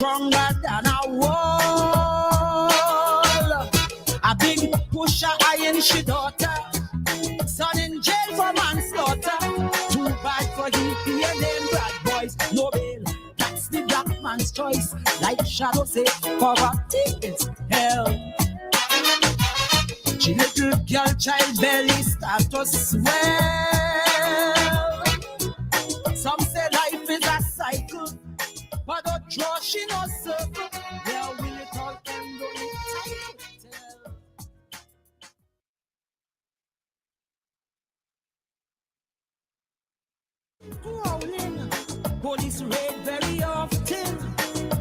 stronger than a wall. A big pusher iron she daughter. Son in jail for manslaughter. Too bad for he fear them bad boys. No bail, that's the black man's choice. Like Shadow say, poverty is hell. She little girl child belly start to swell. Some say life is a cycle, but don't draw she no circle. Where will it all end? Don't it growling. Police raid very often.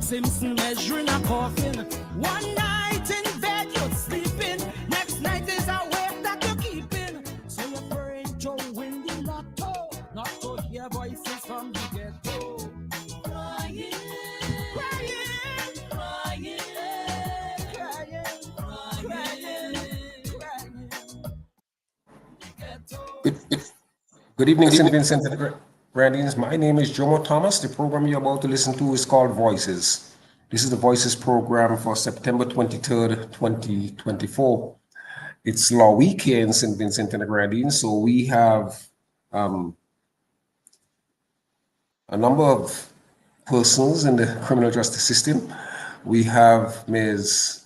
Simpson measuring a coffin. One night in bed you're sleeping. Next night is a wave that you're keeping. So you're afraid to win the lotto. Not to hear voices from the ghetto. Crying, crying, crying, crying, crying. Good evening, St. Vincent and Grenadines. My name is Jomo Thomas. The program you're about to listen to is called Voices. This is the Voices program for September 23rd, 2024. It's Law Week here in St. Vincent and the Grenadines, so we have a number of persons in the criminal justice system. We have Ms.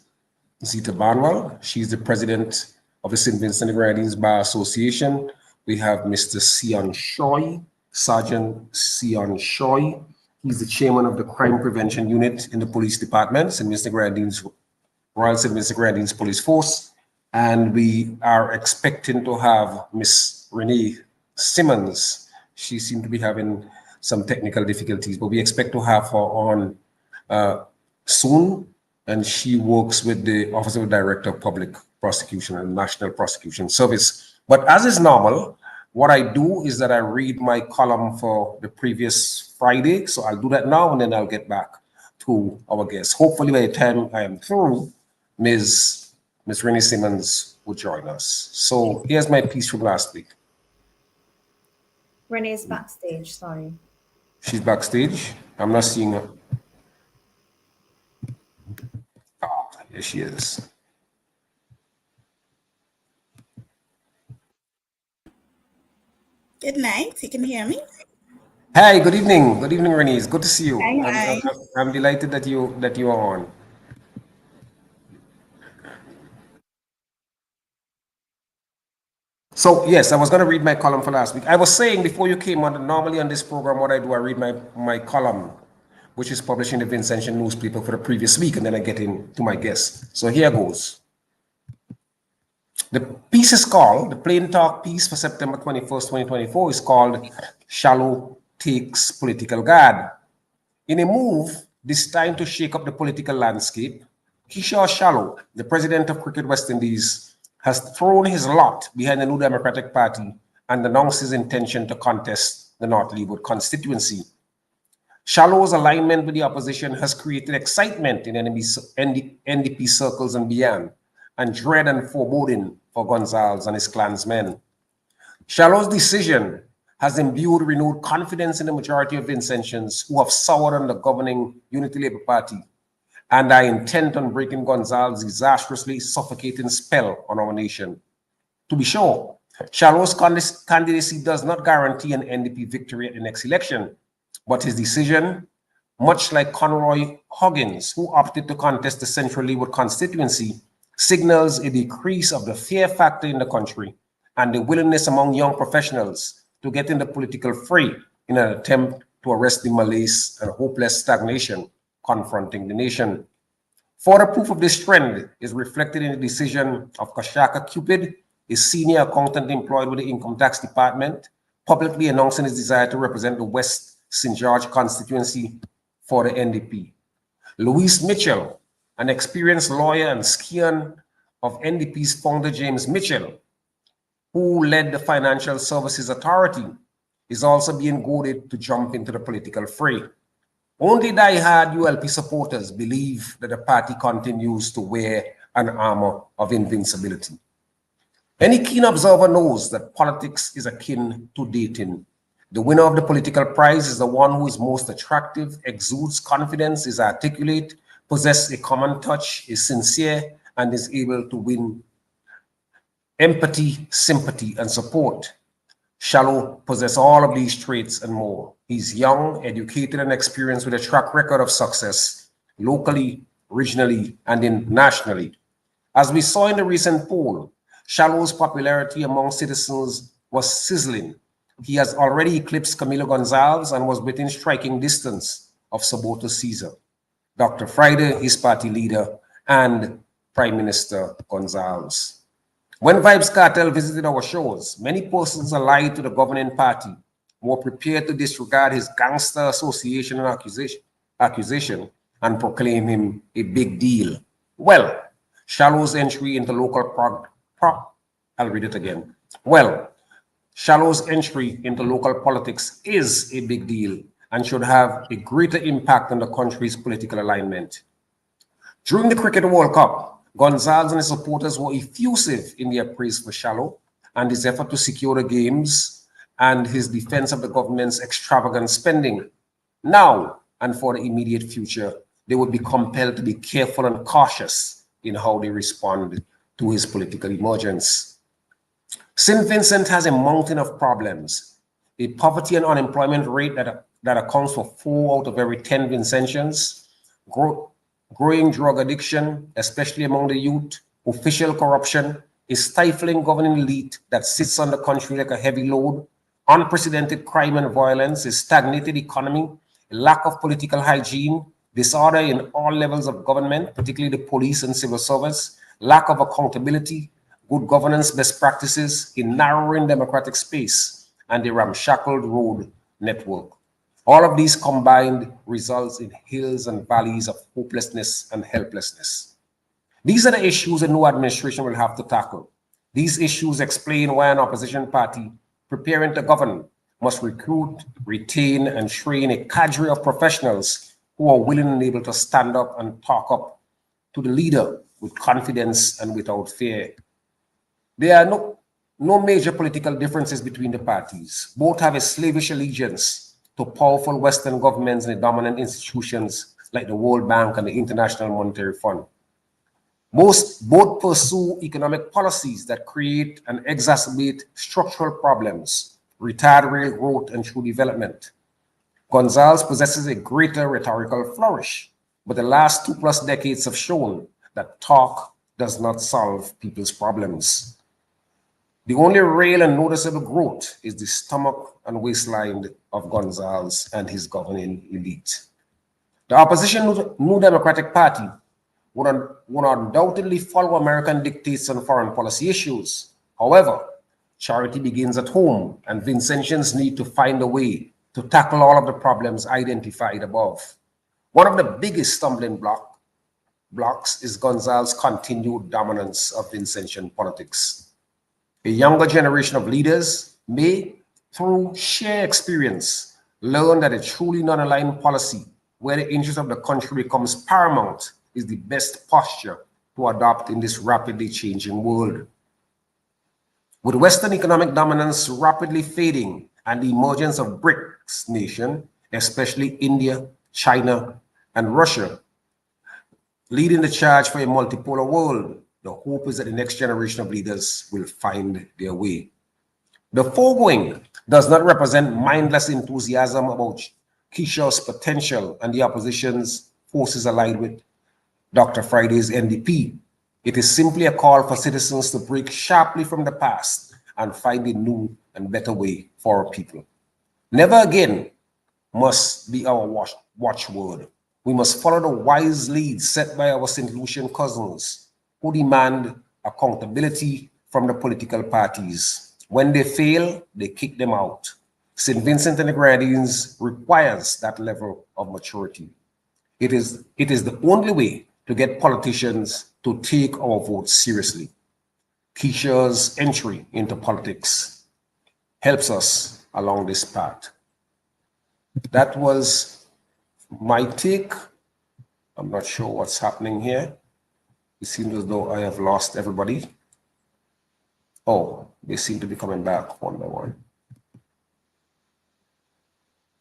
Zita Barnwell. She's the president of the St. Vincent and the Grenadines Bar Association. We have Mr. Sion Shoy, Sergeant Sion Shoy. He's the chairman of the Crime Prevention Unit in the Police Department, St. Vincent and Grenadines, Royal St. Vincent and Grenadines Police Force. And we are expecting to have Miss Renee Simmons. She seemed to be having some technical difficulties, but we expect to have her on soon. And she works with the Office of the Director of Public Prosecution and National Prosecution Service. But as is normal, what I do is that I read my column for the previous Friday. So I'll do that now, and then I'll get back to our guests. Hopefully by the time I am through, Ms. Renee Simmons will join us. So here's my piece from last week. Renee's backstage, sorry. She's backstage. I'm not seeing her. Ah, here she is. Good night. You can hear me? Hi, good evening. Good evening, Renee. It's good to see you. Hi. I'm delighted that you are on. So yes, I was going to read my column for last week. I was saying before you came on, normally on this program, what I do, I read my column, which is published in the Vincentian newspaper for the previous week, and then I get into my guests. So here goes. The piece is called, the Plain Talk piece for September 21st, 2024 is called Shallow Takes Political Guard. In a move this time to shake up the political landscape, Kishore Shallow, the president of Cricket West Indies, has thrown his lot behind the New Democratic Party and announced his intention to contest the North Leeward constituency. Shallow's alignment with the opposition has created excitement in NDP circles and beyond, and dread and foreboding for Gonzalez and his clansmen. Shallow's decision has imbued renewed confidence in the majority of Vincentians who have soured on the governing Unity Labour Party and are intent on breaking Gonzalez's disastrously suffocating spell on our nation. To be sure, Shallow's candidacy does not guarantee an NDP victory at the next election, but his decision, much like Conroy Huggins, who opted to contest the Central Leeward constituency, signals a decrease of the fear factor in the country and the willingness among young professionals to get in the political fray in an attempt to arrest the malaise and hopeless stagnation confronting the nation. Further proof of this trend is reflected in the decision of Kashaka Cupid, a senior accountant employed with the Income Tax Department, publicly announcing his desire to represent the West St. George constituency for the NDP. Louise Mitchell, an experienced lawyer and scion of NDP's founder James Mitchell, who led the Financial Services Authority, is also being goaded to jump into the political fray. Only die-hard ULP supporters believe that the party continues to wear an armor of invincibility. Any keen observer knows that politics is akin to dating. The winner of the political prize is the one who is most attractive, exudes confidence, is articulate, possesses a common touch, is sincere, and is able to win empathy, sympathy, and support. Shallow possesses all of these traits and more. He's young, educated, and experienced with a track record of success locally, regionally, and nationally. As we saw in the recent poll, Shallow's popularity among citizens was sizzling. He has already eclipsed Camilo Gonzalez and was within striking distance of Soboto Caesar, Dr. Friday, his party leader, and Prime Minister Gonzalez. When Vibes Cartel visited our shores, many persons allied to the governing party were prepared to disregard his gangster association and accusation and proclaim him a big deal. Well, Shallow's entry into local I'll read it again. Well, Shallow's entry into local politics is a big deal and should have a greater impact on the country's political alignment. During the Cricket World Cup, Gonzalez and his supporters were effusive in their praise for Shallow and his effort to secure the games and his defense of the government's extravagant spending. Now, and for the immediate future, they would be compelled to be careful and cautious in how they respond to his political emergence. St. Vincent has a mountain of problems, a poverty and unemployment rate that accounts for 4 out of every 10 Vincentians, growing drug addiction, especially among the youth, official corruption, a stifling governing elite that sits on the country like a heavy load, unprecedented crime and violence, a stagnated economy, a lack of political hygiene, disorder in all levels of government, particularly the police and civil service, lack of accountability, good governance best practices, a narrowing democratic space, and a ramshackled road network. All of these combined results in hills and valleys of hopelessness and helplessness. These are the issues a new administration will have to tackle. These issues explain why an opposition party preparing to govern must recruit, retain, and train a cadre of professionals who are willing and able to stand up and talk up to the leader with confidence and without fear. There are no major political differences between the parties. Both have a slavish allegiance to powerful Western governments and dominant institutions like the World Bank and the International Monetary Fund. Both pursue economic policies that create and exacerbate structural problems, retard real growth and true development. Gonzalez possesses a greater rhetorical flourish, but the last 2+ decades have shown that talk does not solve people's problems. The only real and noticeable growth is the stomach and waistline of Gonzalez and his governing elite. The opposition New Democratic Party would undoubtedly follow American dictates on foreign policy issues. However, charity begins at home, and Vincentians need to find a way to tackle all of the problems identified above. One of the biggest stumbling blocks is Gonzalez's continued dominance of Vincentian politics. A younger generation of leaders may, through sheer experience, learn that a truly non-aligned policy where the interest of the country becomes paramount is the best posture to adopt in this rapidly changing world. With Western economic dominance rapidly fading and the emergence of BRICS nations, especially India, China, and Russia, leading the charge for a multipolar world, the hope is that the next generation of leaders will find their way. The foregoing does not represent mindless enthusiasm about Keisha's potential and the opposition's forces allied with Dr. Friday's NDP. It is simply a call for citizens to break sharply from the past and find a new and better way for our people. Never again must be our watchword. We must follow the wise lead set by our St. Lucian cousins who demand accountability from the political parties. When they fail, they kick them out. St. Vincent and the Grenadines requires that level of maturity. It is the only way to get politicians to take our votes seriously. Keisha's entry into politics helps us along this path. That was my take. I'm not sure what's happening here. It seems as though I have lost everybody. Oh, they seem to be coming back one by one.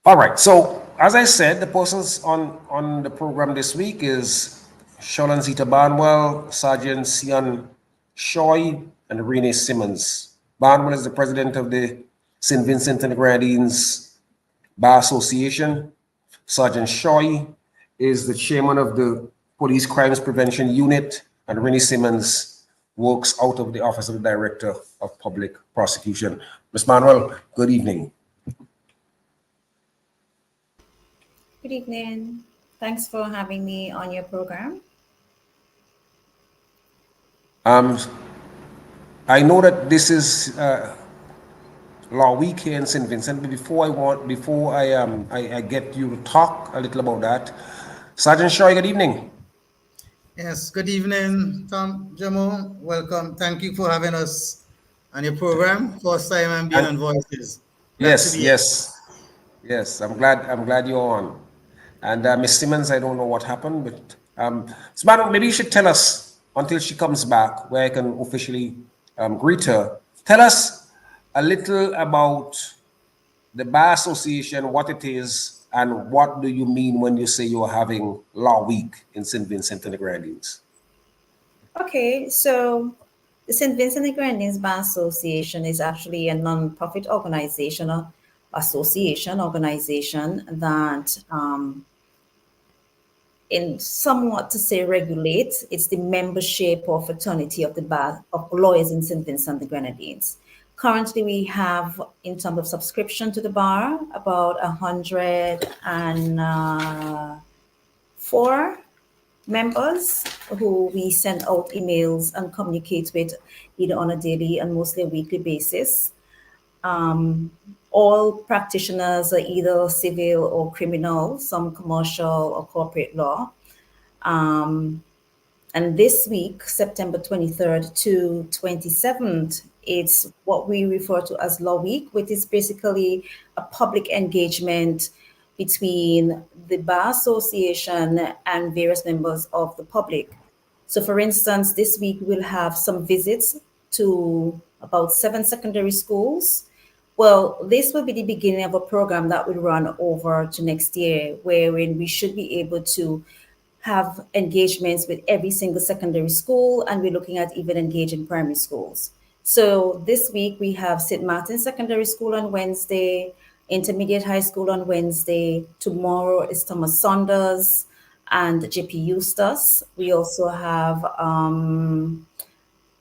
All right. So as I said, the persons on the program this week is Sholan Zita Barnwell, Sergeant Sian Shoy, and Renee Simmons. Barnwell is the president of the St. Vincent and the Grenadines Bar Association. Sergeant Shoy is the chairman of the Police Crimes Prevention Unit, and Renee Simmons works out of the Office of the Director of Public Prosecution. Ms. Manuel, good evening. Good evening. Thanks for having me on your program. Um, I know that this is Law Week here in St. Vincent, but before I get you to talk a little about that, Sergeant Shoy, good evening. Yes, good evening, Tom Jamo. Welcome. Thank you for having us on your program. First time I'm being on Voices. Glad to Yes, be here. yes. I'm glad you're on. And Miss Simmons, I don't know what happened, but Samantha, maybe you should tell us until she comes back, where I can officially greet her. Tell us a little about the Bar Association, what it is, and what do you mean when you say you're having Law Week in St. Vincent and the Grenadines? Okay, so the St. Vincent and Grenadines Bar Association is actually a non-profit organization, organization that in somewhat to say regulates. It's the membership or fraternity of the bar of lawyers in St. Vincent and the Grenadines. Currently, we have, in terms of subscription to the bar, about 104 members who we send out emails and communicate with either on a daily and mostly a weekly basis. All practitioners are either civil or criminal, some commercial or corporate law. And this week, September 23rd to 27th, it's what we refer to as Law Week, which is basically a public engagement between the Bar Association and various members of the public. So, for instance, this week we'll have some visits to about 7 secondary schools. Well, this will be the beginning of a program that will run over to next year, wherein we should be able to have engagements with every single secondary school, and we're looking at even engaging primary schools. So this week we have St. Martin's Secondary School on Wednesday, Intermediate High School on Wednesday. Tomorrow is Thomas Saunders and JP Eustace. We also have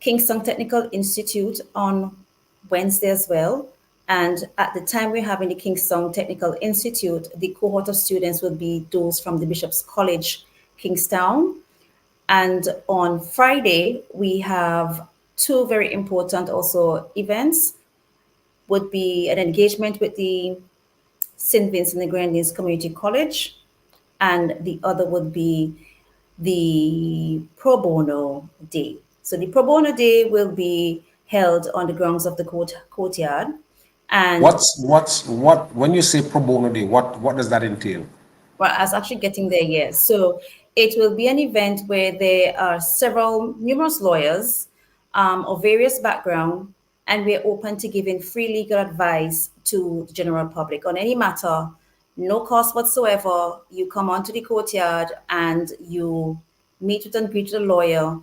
Kingston Technical Institute on Wednesday as well. And at the time we're having the Kingston Technical Institute, the cohort of students will be those from the Bishop's College, Kingstown. And on Friday, we have two very important also events. Would be an engagement with the St. Vincent and the Grenadines Community College, and the other would be the Pro Bono Day. So the Pro Bono Day will be held on the grounds of the courtyard. And when you say Pro Bono Day, what does that entail? Well, I was actually getting there, yes. So it will be an event where there are numerous lawyers of various background, and we're open to giving free legal advice to the general public on any matter, no cost whatsoever. You come onto the courtyard and you meet with and greet with a lawyer,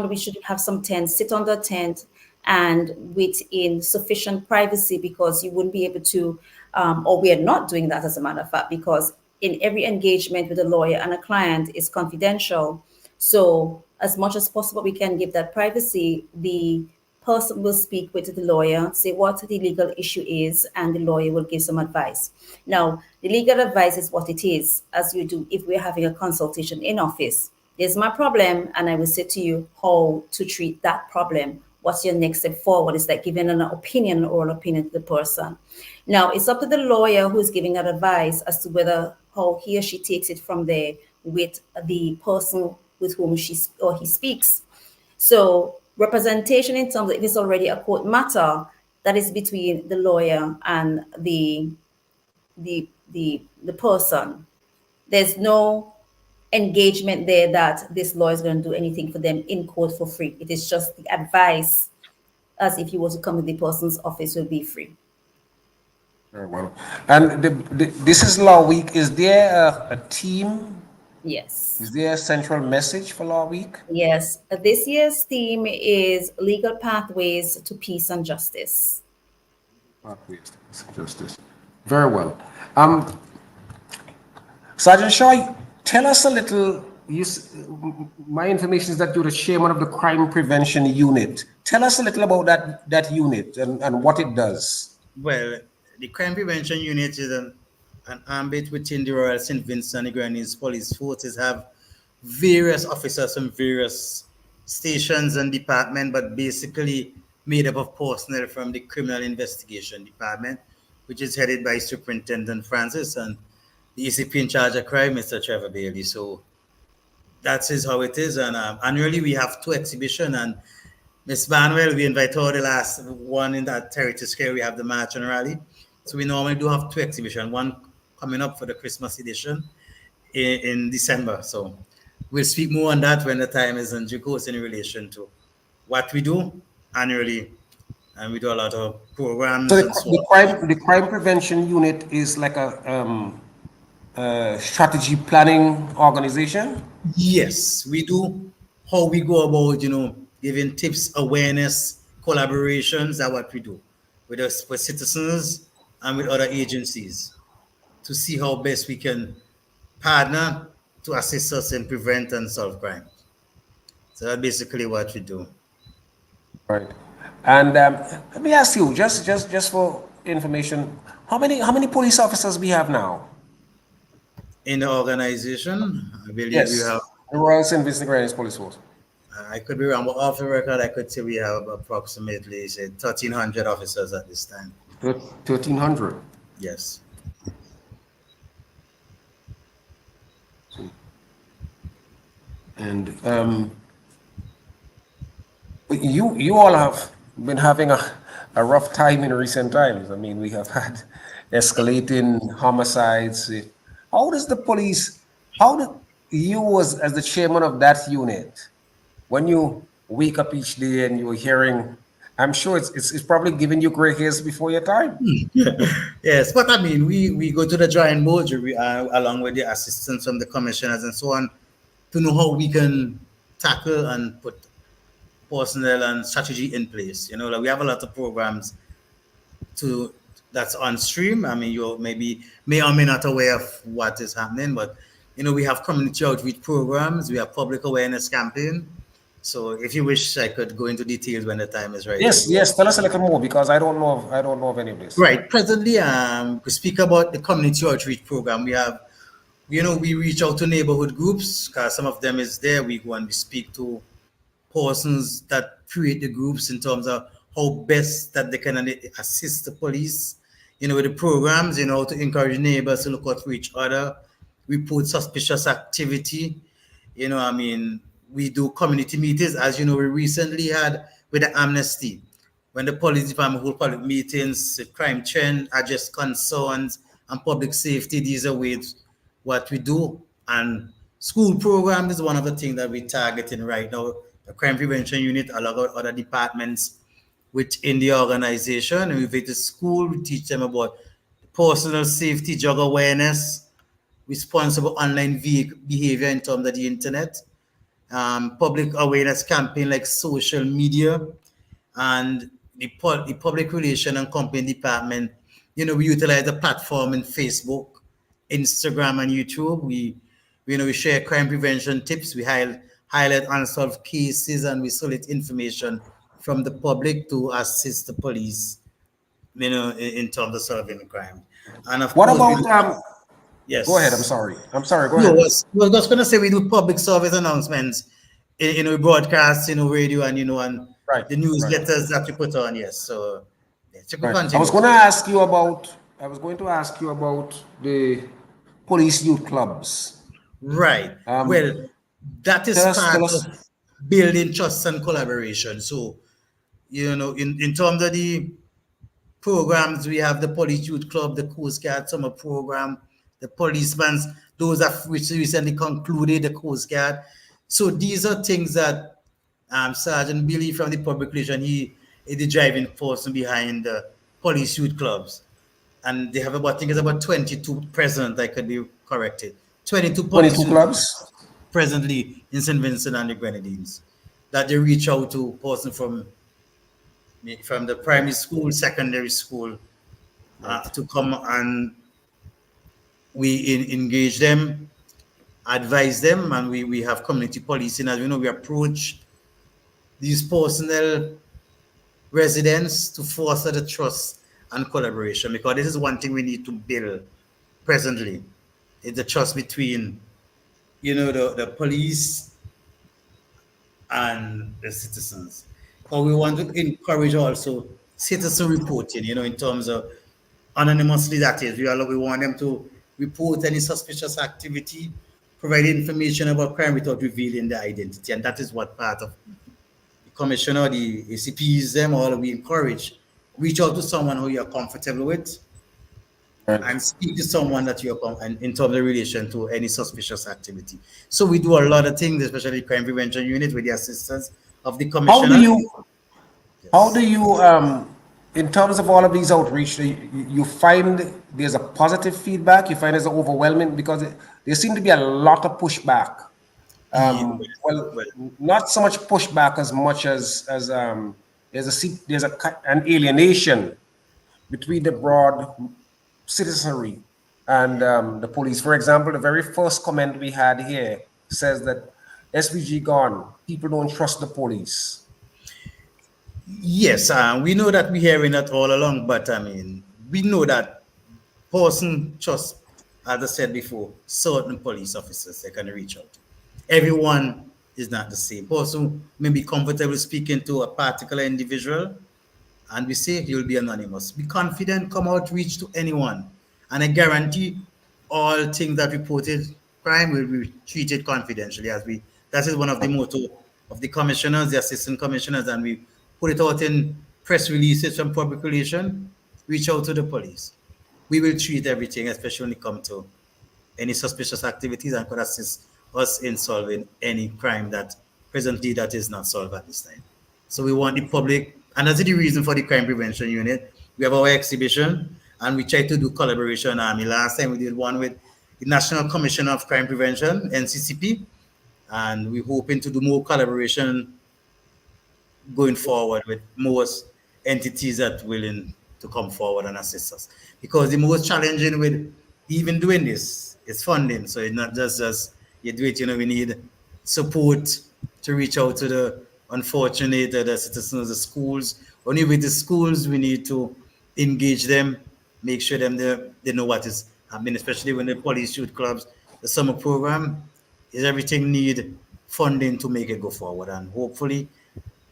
we should have some tents, sit under a tent, and within sufficient privacy, because you wouldn't be able to, or we are not doing that as a matter of fact, because in every engagement with a lawyer and a client is confidential. So as much as possible, we can give that privacy. The person will speak with the lawyer, say what the legal issue is, and the lawyer will give some advice. Now, the legal advice is what it is, as you do if we're having a consultation in office. There's my problem, and I will say to you how to treat that problem. What's your next step forward? Is like giving an opinion, an oral opinion to the person. Now, it's up to the lawyer who's giving that advice as to whether how he or she takes it from there with the person with whom she or he speaks. So representation in terms of if it's already a court matter, that is between the lawyer and the person. There's no engagement there that this lawyer is going to do anything for them in court for free. It is just the advice, as if you were to come to the person's office, will be free. Very well. And this is Law Week. Is there a team? Yes. Is there a central message for Law Week? Yes. This year's theme is Legal Pathways to Peace and Justice. Pathways to justice. Very well. Sergeant Shaw, tell us a little. My information is that you're the chairman of the Crime Prevention Unit. Tell us a little about that unit and what it does. Well, the Crime Prevention Unit is an ambit within the Royal St. Vincent and the Grenadines Police Forces have various officers from various stations and department, but basically made up of personnel from the Criminal Investigation Department, which is headed by Superintendent Francis and the ECP in charge of crime, Mr. Trevor Bailey. So that is how it is. And annually we have two exhibitions. And Miss Manuel, we invite her the last one in that Territory Square. We have the March and Rally. So we normally do have two exhibitions, one coming up for the Christmas edition in December. So we'll speak more on that when the time is in due course in relation to what we do annually. And we do a lot of programs So and so on. the crime prevention unit is like a strategy planning organization. Yes, we do. How we go about, giving tips, awareness, collaborations are what we do with us, with citizens and with other agencies to see how best we can partner to assist us in prevent and solve crime. So that's basically what we do. Right. And let me ask you, just for information, how many police officers we have now? In the organization, I believe we Yes, have, the Royal St. Vincent Grenadines Police Force. I could be wrong, but off the record, I could say we have approximately, say, 1,300 officers at this time. 1,300. Yes. And you all have been having a rough time in recent times. I mean, we have had escalating homicides. How does the police, how do you as the chairman of that unit, when you wake up each day and you're hearing, I'm sure it's probably giving you gray hairs before your time. Yes, but I mean, we go to the drawing board along with the assistance from the commissioners and so on to know how we can tackle and put personnel and strategy in place. Like we have a lot of programs to that's on stream. I mean, you maybe may or may not aware of what is happening, but we have community outreach programs, we have public awareness campaign. So if you wish, I could go into details when the time is right. Yes, tell us a little more because I don't know of any of this. Right. Presently, we speak about the community outreach program. We have, we reach out to neighborhood groups because some of them is there. We go and we speak to persons that create the groups in terms of how best that they can assist the police, with the programs, to encourage neighbors to look out for each other, report suspicious activity. I mean, we do community meetings. As you know, we recently had with the amnesty, when the police department hold public meetings, crime trend, address concerns, and public safety. These are ways what we do. And school program is one of the things that we're targeting right now. The crime prevention unit, along with other departments within the organization. And we visit school, we teach them about personal safety, drug awareness, responsible online behavior in terms of the internet, public awareness campaign like social media, and the public relation and campaign department. We utilize the platform in Facebook, Instagram, and YouTube. We share crime prevention tips. We highlight unsolved cases, and we solicit information from the public to assist the police, in terms of solving crime. And of What course, about yes. Go ahead. I'm sorry. Go No, ahead. we're just gonna say we do public service announcements, broadcasts, radio, and and Right. the newsletters that we put on. Yes, so yes, you can Right. continue. I was going to ask you about the police youth clubs. Right. Well, that is Tell part us. of building trust and collaboration. So, in terms of the programs, we have the Police Youth Club, the Coast Guard Summer Program, the policemen's, those have which recently concluded, the Coast Guard. So these are things that Sergeant Billy from the public relation, he is the driving force behind the Police Youth Clubs. and they have about, I think it's about 22 present. I could be corrected. 22 police 22 units clubs? presently in St. Vincent and the Grenadines that they reach out to person from the primary school, secondary school, to come and engage them, advise them, and we have community policing. As we know, we approach these personnel residents to foster the trust and collaboration, because this is one thing we need to build presently, is the trust between the police and the citizens. But we want to encourage also citizen reporting, in terms of anonymously, that is. We want them to report any suspicious activity, provide information about crime without revealing their identity. And that is what part of the commissioner, the ACPs, them all, we encourage. Reach out to someone who you're comfortable with Right. and speak to someone that you're in terms of relation to any suspicious activity. So we do a lot of things, especially crime prevention unit, with the assistance of the How commissioner. do you, how do Yes. you, in terms of all of these outreach, you find there's a positive feedback? You find there's an overwhelming, because there seem to be a lot of pushback. Ye- Well, well, not so much pushback as much as there's an alienation between the broad citizenry and the police. For example, the very first comment we had here says that SVG gone, people don't trust the police. yes, we know that we're hearing that all along, but I mean, we know that person just, as I said before, certain police officers they can reach out to. Everyone is not the same. Person may be comfortable speaking to a particular individual, and we say you'll be anonymous. Be confident, come out, reach to anyone. And I guarantee all things that reported crime will be treated confidentially, as we that is one of the motto of the commissioners, the assistant commissioners, and we put it out in press releases from public relation. Reach out to the police. We will treat everything, especially when it comes to any suspicious activities, and could assist us in solving any crime that presently that is not solved at this time. So we want the public, and that's the reason for the crime prevention unit. We have our exhibition, and we try to do collaboration. Last time we did one with the National Commission of Crime Prevention, NCCP, and we're hoping to do more collaboration going forward with most entities that willing to come forward and assist us. Because the most challenging with even doing this is funding. So it's not just you do it, we need support to reach out to the unfortunate, the citizens of the schools. Only with the schools, we need to engage them, make sure them they know what is happening, especially when the police youth clubs, the summer program, is everything need funding to make it go forward. And hopefully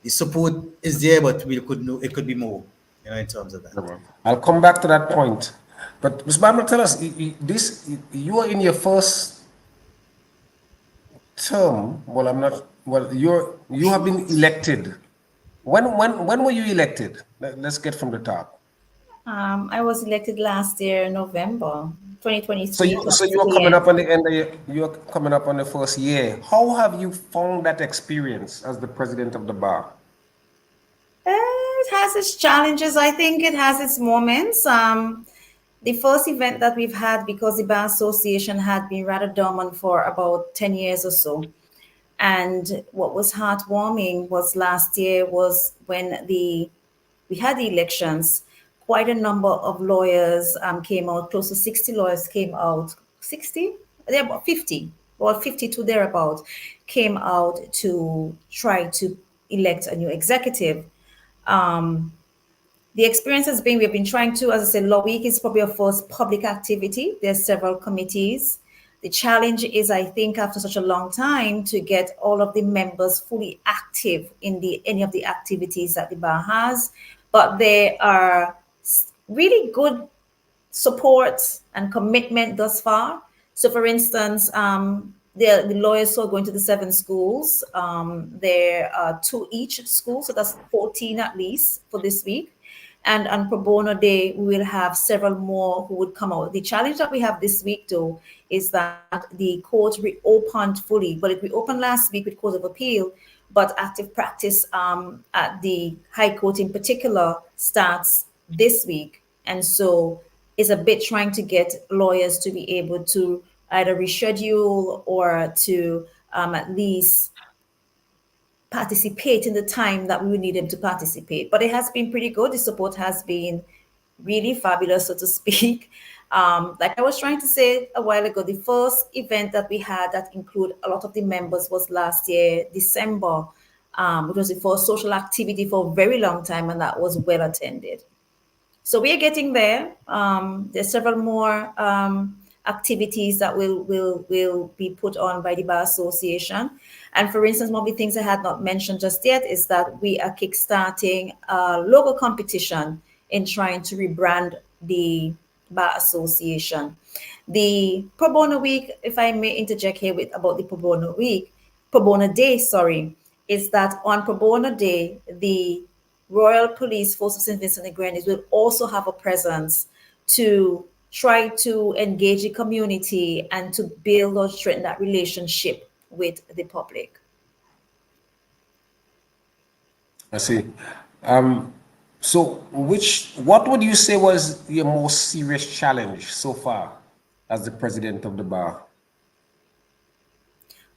the support is there, but it could be more, in terms of that. I'll come back to that point. But Ms. Barbara, tell us, you are in your first term. Well, I'm not. Well, you have been elected. When were you elected? Let's get from the top. I was elected last year, November 2023. So you are coming up on the end of you are coming up on the first year. How have you found that experience as the president of the bar? It has its challenges. I think it has its moments. The first event that we've had, because the Bar Association had been rather dormant for about 10 years or so. And what was heartwarming was last year was when we had the elections. Quite a number of lawyers came out. Close to 60 lawyers came out. 60? They're about 50, or 52 thereabout, came out to try to elect a new executive. The experience has been, we've been trying to, as I said, Law Week is probably our first public activity. There's several committees. The challenge is, I think, after such a long time, to get all of the members fully active in any of the activities that the bar has. But there are really good support and commitment thus far. So, for instance, the lawyers who are going to the 7 schools, there are 2 each school, so that's 14 at least for this week. And on Pro Bono Day, we will have several more who would come out. The challenge that we have this week, though, is that the court reopened fully. Well, it reopened last week with Court of Appeal, but active practice at the High Court in particular starts this week. And so is a bit trying to get lawyers to be able to either reschedule or to at least participate in the time that we would need them to participate. But it has been pretty good. The support has been really fabulous, so to speak. Like I was trying to say a while ago, the first event that we had that included a lot of the members was last year, December. It was the first social activity for a very long time, and that was well attended. So we are getting there. There's several more activities that will be put on by the Bar Association. And for instance, one of the things I had not mentioned just yet is that we are kickstarting a local competition in trying to rebrand the Bar Association. The Pro Bono Week, if I may interject here with about the Pro Bono Day, sorry, is that on Pro Bono Day, the Royal Police Force of St. Vincent and Grenadines will also have a presence to try to engage the community and to build or strengthen that relationship with the public. I see. Um, so, what would you say was your most serious challenge so far as the president of the bar?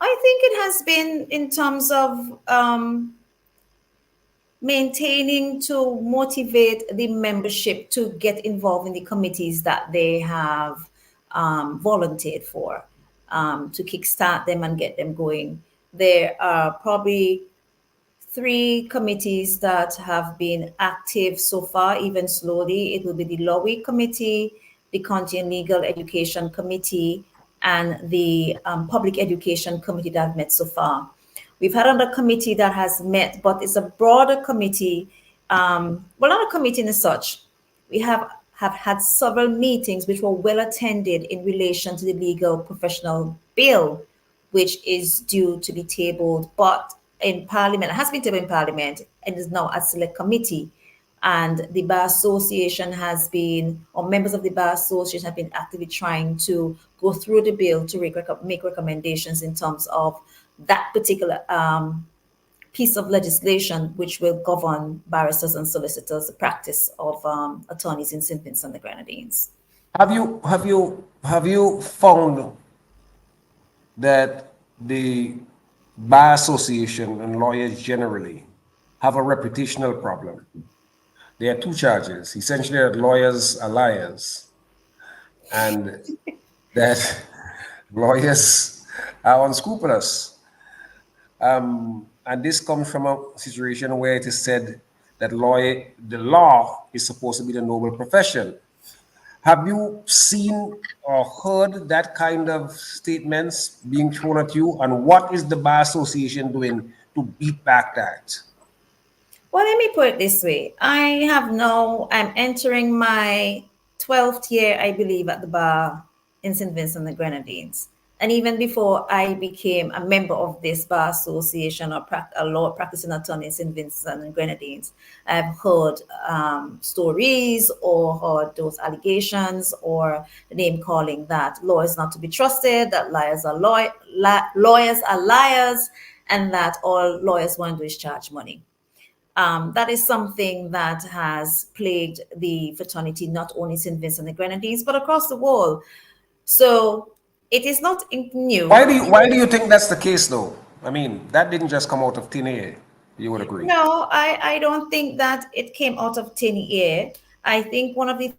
I think it has been in terms of maintaining to motivate the membership to get involved in the committees that they have volunteered for, to kickstart them and get them going. There are probably 3 committees that have been active so far, even slowly. It will be the Law Week Committee, the County and Legal Education Committee, and the Public Education Committee that have met so far. We've had another committee that has met, but it's a broader committee. Well, not a committee as such. We have had several meetings which were well attended in relation to the legal professional bill, which is due to be tabled, but in Parliament, it has been tabled in Parliament and is now a select committee. And the Bar Association has been, or members of the Bar Association have been actively trying to go through the bill to make recommendations in terms of that particular piece of legislation which will govern barristers and solicitors, the practice of attorneys in St. Vincent and the Grenadines. Have you found that the bar association and lawyers generally have a reputational problem? There are 2 charges. Essentially, that lawyers are liars, and that lawyers are unscrupulous. And this comes from a situation where it is said that the law is supposed to be the noble profession. Have you seen or heard that kind of statements being thrown at you? And what is the Bar Association doing to beat back that? Well, let me put it this way. I'm entering my 12th year, I believe, at the bar in St. Vincent and the Grenadines. And even before I became a member of this bar association or a law practicing attorney in St. Vincent and Grenadines, I've heard stories or heard those allegations or the name calling that lawyers not to be trusted, that lawyers are liars, and that all lawyers want to do is charge money. That is something that has plagued the fraternity, not only St. Vincent and the Grenadines, but across the world. So it is not new. Why do you think that's the case, though? I mean, that didn't just come out of thin air. You would agree? No, I don't think that it came out of thin air. I think one of the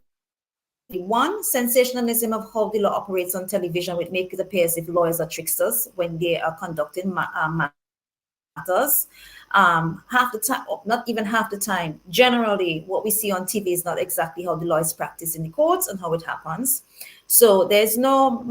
sensationalism of how the law operates on television would make it appear as if lawyers are tricksters when they are conducting matters. Half the time, not even half the time, generally what we see on TV is not exactly how the law is practiced in the courts and how it happens. So there's no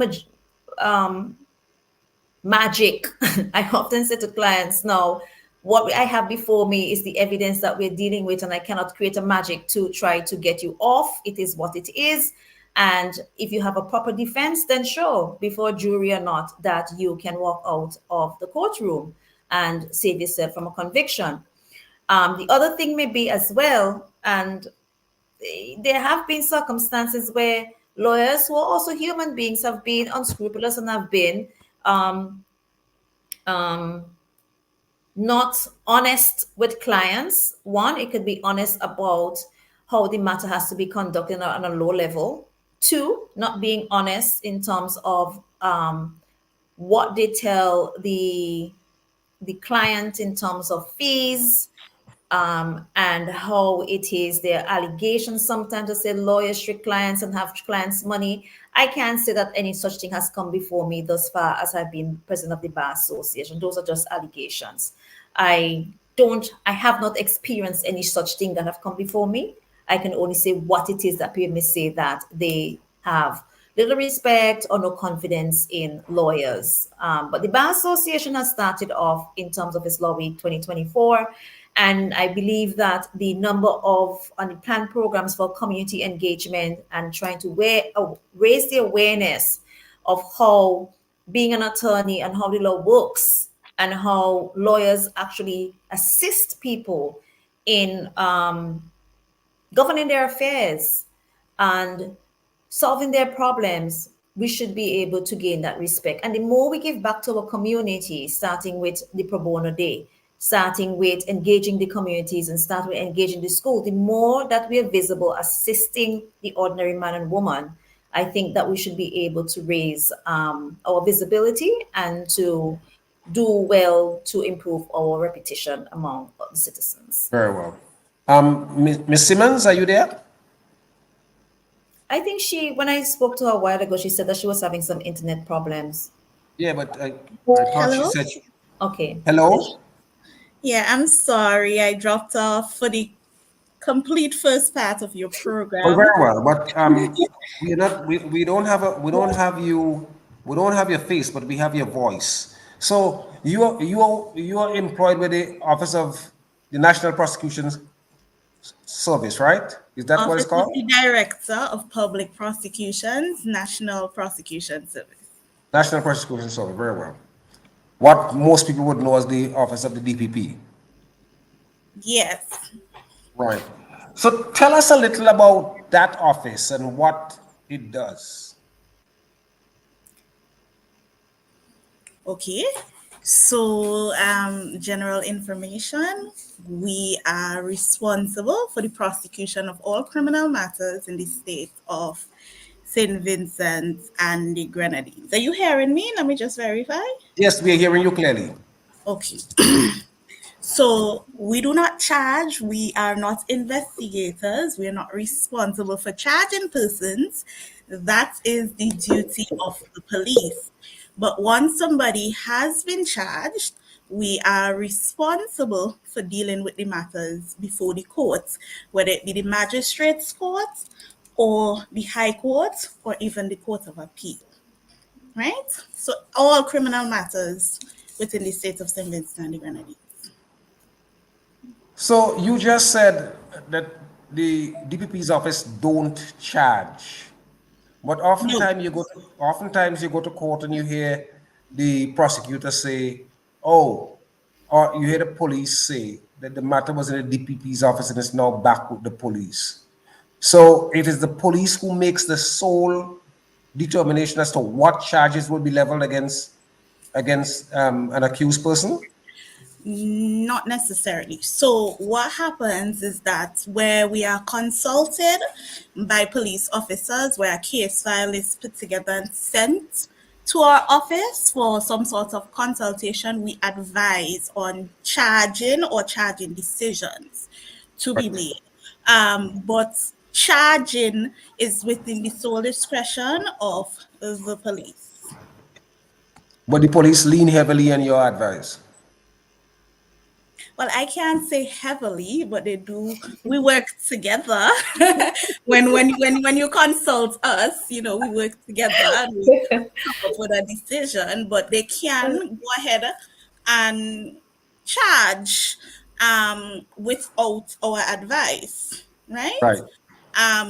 magic. I often say to clients, no, what I have before me is the evidence that we're dealing with, and I cannot create a magic to try to get you off. It is what it is. And if you have a proper defense, then sure, before jury or not, that you can walk out of the courtroom and save yourself from a conviction. The other thing may be as well, and there have been circumstances where lawyers who are also human beings have been unscrupulous and have been not honest with clients. One, it could be honest about how the matter has to be conducted on a low level, Two, not being honest in terms of what they tell the client in terms of fees, and how it is their allegations sometimes to say lawyers trick clients and have clients' money. I can't say that any such thing has come before me thus far as I've been president of the Bar Association. Those are just allegations. I have not experienced any such thing that have come before me. I can only say what it is that people may say that they have little respect or no confidence in lawyers. But the Bar Association has started off in terms of its Law Week 2024. And I believe that the number of unplanned programs for community engagement and trying to raise the awareness of how being an attorney and how the law works and how lawyers actually assist people in governing their affairs and solving their problems, we should be able to gain that respect. And the more we give back to our community, starting with the Pro Bono Day, starting with engaging the communities and starting with engaging the school, the more that we are visible assisting the ordinary man and woman, I think that we should be able to raise our visibility and to do well to improve our reputation among the citizens. Very well. Miss Simmons, are you there? I think when I spoke to her a while ago, she said that she was having some internet problems. Yeah, but I thought she Hello? said. Okay. Hello. Yeah, I'm sorry. I dropped off for the complete first part of your Oh, program. very well. But we're not. We don't have a. We don't have you. We don't have your face, but we have your voice. So you are employed with the Office of the National Prosecution Service, right? Is that what it's Office of called? the Director of Public Prosecutions, National Prosecution Service. National Prosecution Service. Very well. What most people would know as the Office of the DPP. Yes. Right. So tell us a little about that office and what it does. Okay. So, general information. We are responsible for the prosecution of all criminal matters in the state of St. Vincent and the Grenadines. Are you hearing me? Let me just verify. Yes, we are hearing you clearly. Okay. So we do not charge. We are not investigators. We are not responsible for charging persons. That is the duty of the police. But once somebody has been charged, we are responsible for dealing with the matters before the courts, whether it be the magistrate's court or the high court or even the court of appeal. Right? So all criminal matters within the state of St. Vincent and the Grenadines. So you just said that the DPP's office don't charge, but No, oftentimes you go to court and you hear the prosecutor say, "Oh," or you hear the police say that the matter was in the DPP's office and it's now back with the police. So it is the police who makes the sole determination as to what charges will be leveled against an accused person. not necessarily. So what happens is that where we are consulted by police officers, where a case file is put together and sent to our office for some sort of consultation, we advise on charging or charging decisions to be made. But charging is within the sole discretion of the police. But the police lean heavily on your advice. Well, I can't say heavily, but they do. We work together. when you consult us, we work together and we come up with a decision. But they can go ahead and charge without our advice, right? Right.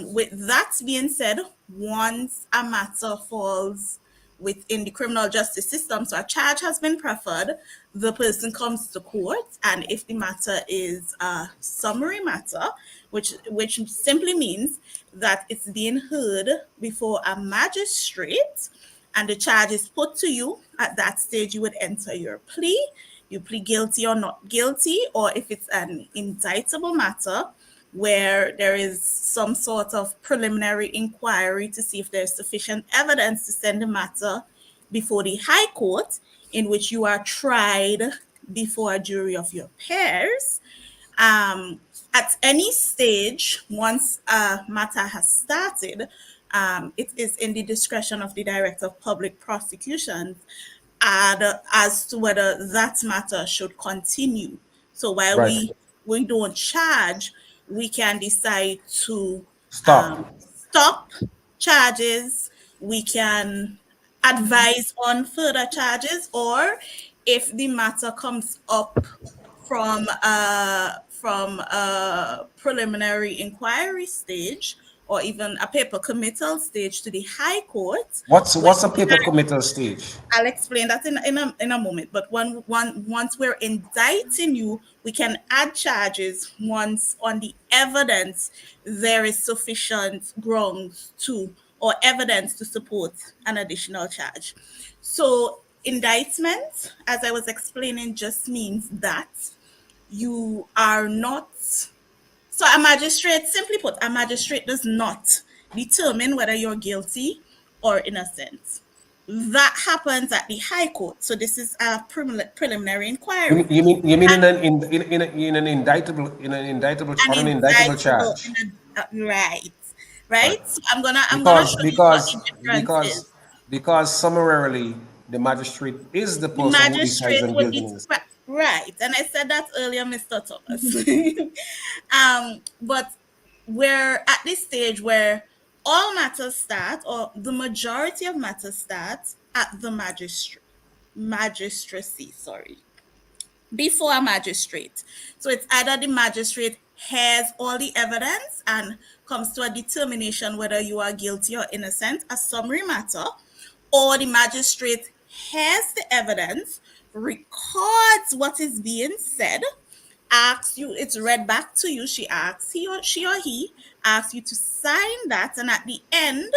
With that being said, once a matter falls within the criminal justice system, so a charge has been preferred, the person comes to court, and if the matter is a summary matter, which simply means that it's being heard before a magistrate, and the charge is put to you, at that stage you would enter your plea. You plead guilty or not guilty, or if it's an indictable matter, where there is some sort of preliminary inquiry to see if there's sufficient evidence to send the matter before the High Court, in which you are tried before a jury of your peers. At any stage, once a matter has started, it is in the discretion of the Director of Public Prosecutions as to whether that matter should continue. So while Right. we don't charge, we can decide to Stop. stop charges. We can advise on further charges, or if the matter comes up from a preliminary inquiry stage or even a paper committal stage to the High Court. What's a paper committal stage? I'll explain that in a moment. But once we're indicting you, we can add charges once on the evidence there is sufficient grounds to or evidence to support an additional charge. So indictment, as I was explaining, just means that you are not. So a magistrate, simply put, a magistrate does not determine whether you're guilty or innocent. That happens at the High Court. So this is a preliminary inquiry. You mean in an indictable An on an indictable indictable, charge? right, Right. right. So I'm gonna show you what the difference is. Because summarily the magistrate is the The person who decides magistrate on would guilt and be innocence. right, and I said that earlier, Mr. Thomas. But we're at this stage where all matters start, or the majority of matters start at the magistracy. Sorry, before a magistrate. So it's either the magistrate has all the evidence and comes to a determination whether you are guilty or innocent, a summary matter, or the magistrate has the evidence, records what is being said, asks you, it's read back to you, she or he asks you to sign that, and at the end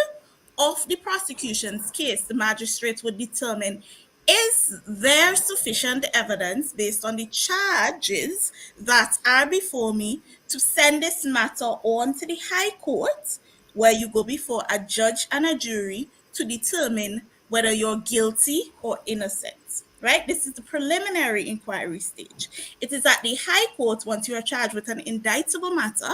of the prosecution's case, the magistrate would determine, is there sufficient evidence based on the charges that are before me to send this matter on to the High Court, where you go before a judge and a jury to determine whether you're guilty or innocent, right? This is the preliminary inquiry stage. It is at the High Court, once you are charged with an indictable matter,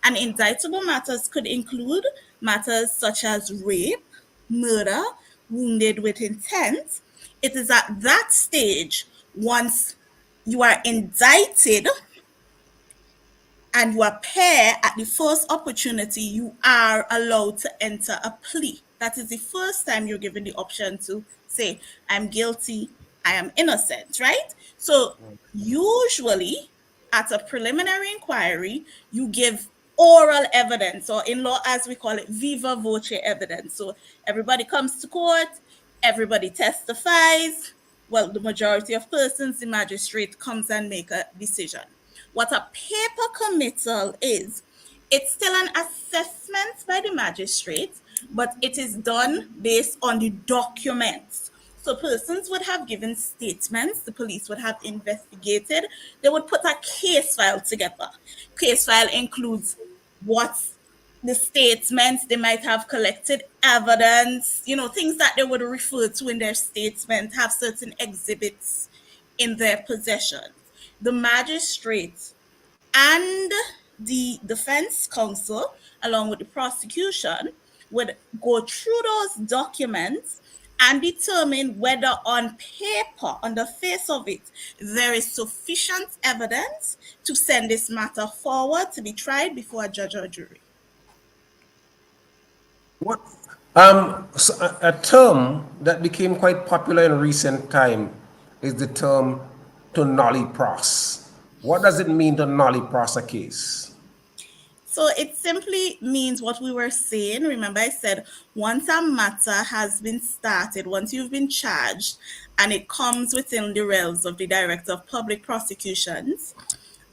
and indictable matters could include matters such as rape, murder, wounded with intent. It is at that stage, once you are indicted and you appear at the first opportunity, you are allowed to enter a plea. That is the first time you're given the option to say, I'm guilty, I am innocent, right? So usually at a preliminary inquiry, you give oral evidence, or in law, as we call it, viva voce evidence. So everybody comes to court, everybody testifies. Well, the majority of persons, the magistrate comes and make a decision. What a paper committal is, it's still an assessment by the magistrate, but it is done based on the documents. So persons would have given statements, the police would have investigated, they would put a case file together. Case file includes what the statements, they might have collected evidence, things that they would refer to in their statement, have certain exhibits in their possession. The magistrate and the defense counsel, along with the prosecution, would go through those documents and determine whether on paper, on the face of it, there is sufficient evidence to send this matter forward to be tried before a judge or jury. What so a term that became quite popular in recent time is the term to nolly pros. What does it mean to nolly pros a case? So it simply means what we were saying. Remember, I said once a matter has been started, once you've been charged, and it comes within the realms of the Director of Public Prosecutions,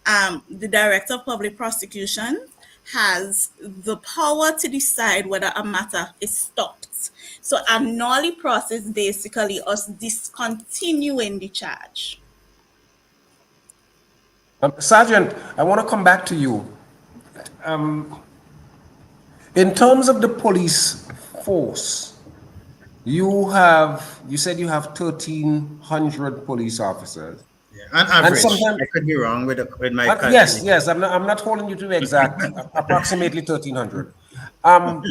the Director of Public Prosecution has the power to decide whether a matter is stopped. So a nolly process basically us discontinuing the charge. Sergeant, I want to come back to you. in terms of the police force, you said you have 1,300 police officers. Yeah, on And average, sometimes, I could be wrong with my yes, calculation. yes, I'm not holding you to the exact, approximately 1,300. Um,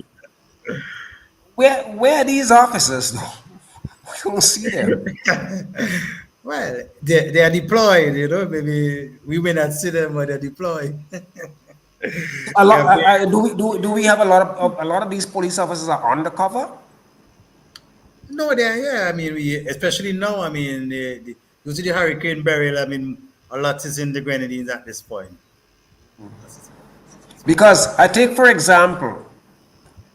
where are these officers though? We don't see them. Well, they are deployed, maybe we may not see them, but they're deployed. A We lot, have been- do we have a lot of these police officers are undercover? no, they are, yeah, I mean, especially now, I mean, due to the hurricane burial, I mean, a lot is in the Grenadines at this point. Because I take, for example,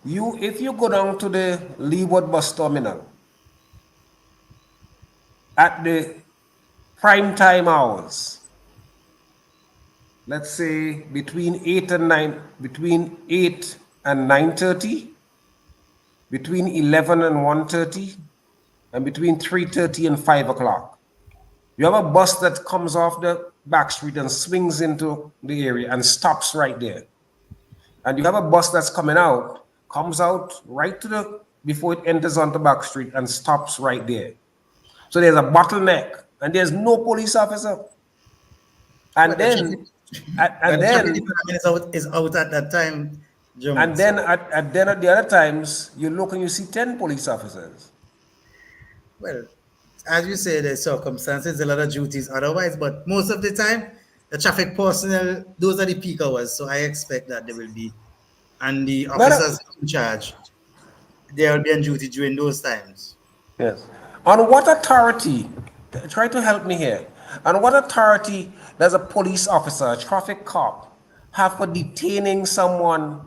if you go down to the Leeward bus terminal at the prime time hours, let's say between 8 and 9:30, between 11 and 1:30, and between 3:30 and 5 o'clock. You have a bus that comes off the back street and swings into the area and stops right there. And you have a bus that's comes out right to before it enters onto back street and stops right there. So there's a bottleneck and there's no police officer. And But then, when the traffic department is out at that time, German, and then at the other times, you look and you see 10 police officers. well, as you say, there's circumstances, a lot of duties otherwise, but most of the time, the traffic personnel, those are the peak hours. So I expect that there will be, and the officers in charge, they will be on duty during those times. Yes. On what authority, try to help me here, on what authority does a police officer, a traffic cop, have for detaining someone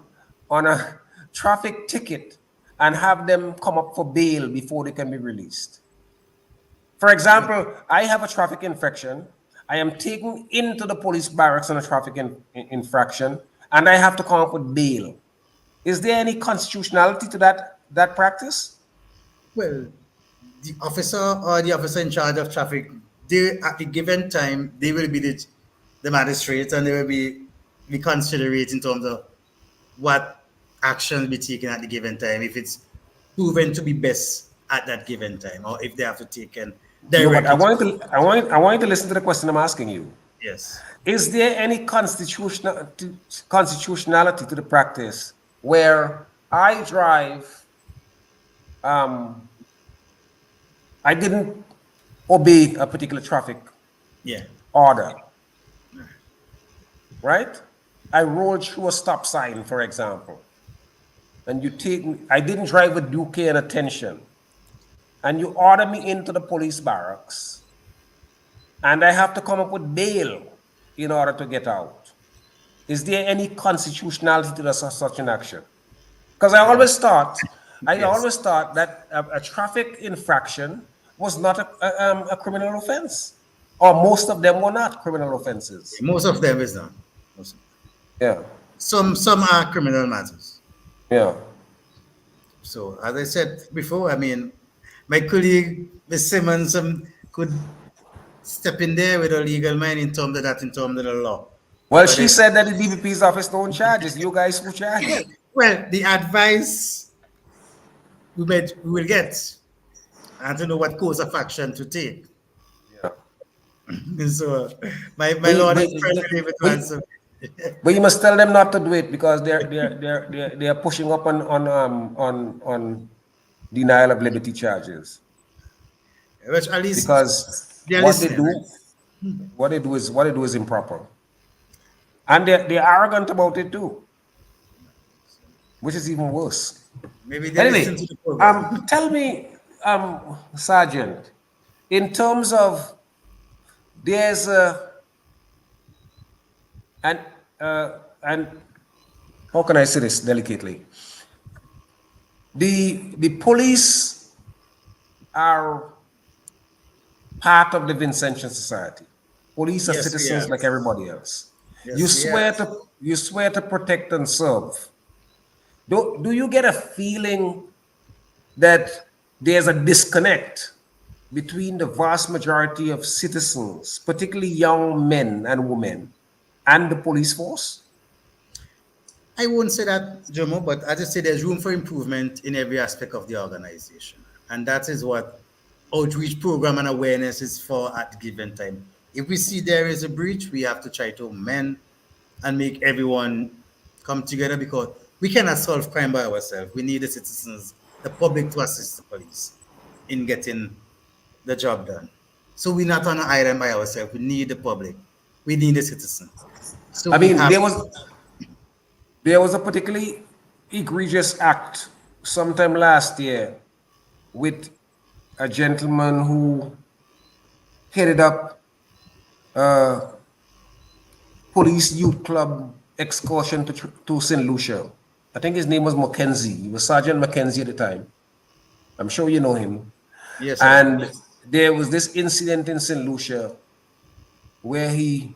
on a traffic ticket and have them come up for bail before they can be released? For example, I have a traffic infraction. I am taken into the police barracks on a traffic infraction, and I have to come up with bail. Is there any constitutionality to that practice? Well, the officer in charge of traffic, they at the given time, they will be the magistrate and they will be considerate in terms of what action will be taken at the given time, if it's proven to be best at that given time, or if they have to take in No, but directly. I want you to listen to the question I'm asking you. Yes. Is there any constitutionality to the practice where I drive, I didn't obey a particular traffic Yeah. order, right? I rolled through a stop sign, for example, and I didn't drive with due care and attention, and you order me into the police barracks, and I have to come up with bail in order to get out. Is there any constitutionality to such an action? Because I always thought that a traffic infraction was not a criminal offense, or most of them were not criminal offenses. Most of them is not. Yeah, Some are criminal matters. yeah. So as I said before, I mean, my colleague Ms. Simmons could step in there with a legal mind in terms of the law. Well, But she said that the DPP's office don't charge. It's you guys who charge. well, the advice we will get, and to know what course of action to take. Yeah. So my lord is able to answer. But you must tell them not to do it because they're pushing up on denial of liberty charges. Which at least Because they're what they listening. do is improper, and they're arrogant about it too, which is even worse. Maybe they listen Anyway, to the program. tell me, Sergeant, in terms of there's and how can I say this delicately? The police are part of the Vincentian society. Police are Yes, citizens yes. like everybody else. Yes, You swear to protect and serve. Do you get a feeling that there's a disconnect between the vast majority of citizens, particularly young men and women, and the police force? I won't say that, Jomo, but I just say there's room for improvement in every aspect of the organization. And that is what outreach program and awareness is for at the given time. If we see there is a breach, we have to try to mend and make everyone come together because we cannot solve crime by ourselves. We need the citizens, the public to assist the police in getting the job done. So we're not on an island by ourselves. We need the public. We need the citizen. So I we mean, have there was a particularly egregious act sometime last year with a gentleman who headed up a police youth club excursion to St. Lucia. I think his name was Mackenzie. He was Sergeant Mackenzie at the time. I'm sure you know him. yes, sir. And there was this incident in St. Lucia where he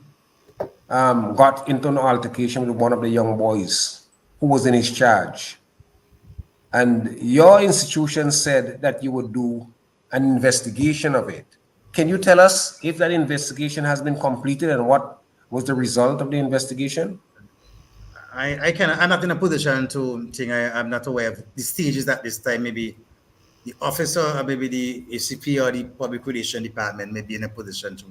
got into an altercation with one of the young boys who was in his charge. And your institution said that you would do an investigation of it. Can you tell us if that investigation has been completed and what was the result of the investigation? I'm not in a position to think. I'm not aware of the stages at this time. Maybe the officer or maybe the ACP or the public relation department may be in a position to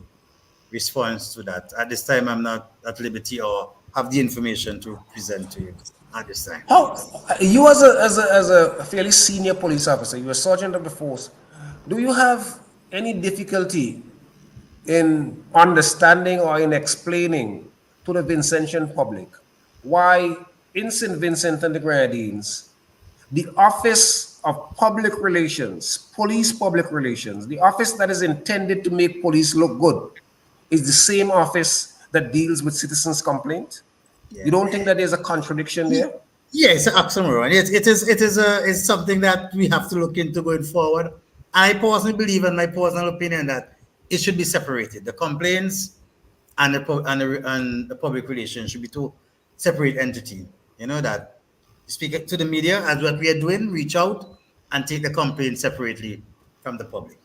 respond to that. At this time, I'm not at liberty or have the information to present to you at this time. How you as a fairly senior police officer, you're a sergeant of the force, do you have any difficulty in understanding or in explaining to the Vincentian public why in St. Vincent and the Grenadines, the Office of Public Relations, Police Public Relations, the office that is intended to make police look good, is the same office that deals with citizens' complaint? You don't think that there's a contradiction there? Yeah, it's an oxymoron. It's something that we have to look into going forward. I personally believe, in my personal opinion, that it should be separated. The complaints and the public relations should be two separate entities. You know that speak to the media as what we are doing, reach out and take the complaint separately from the public.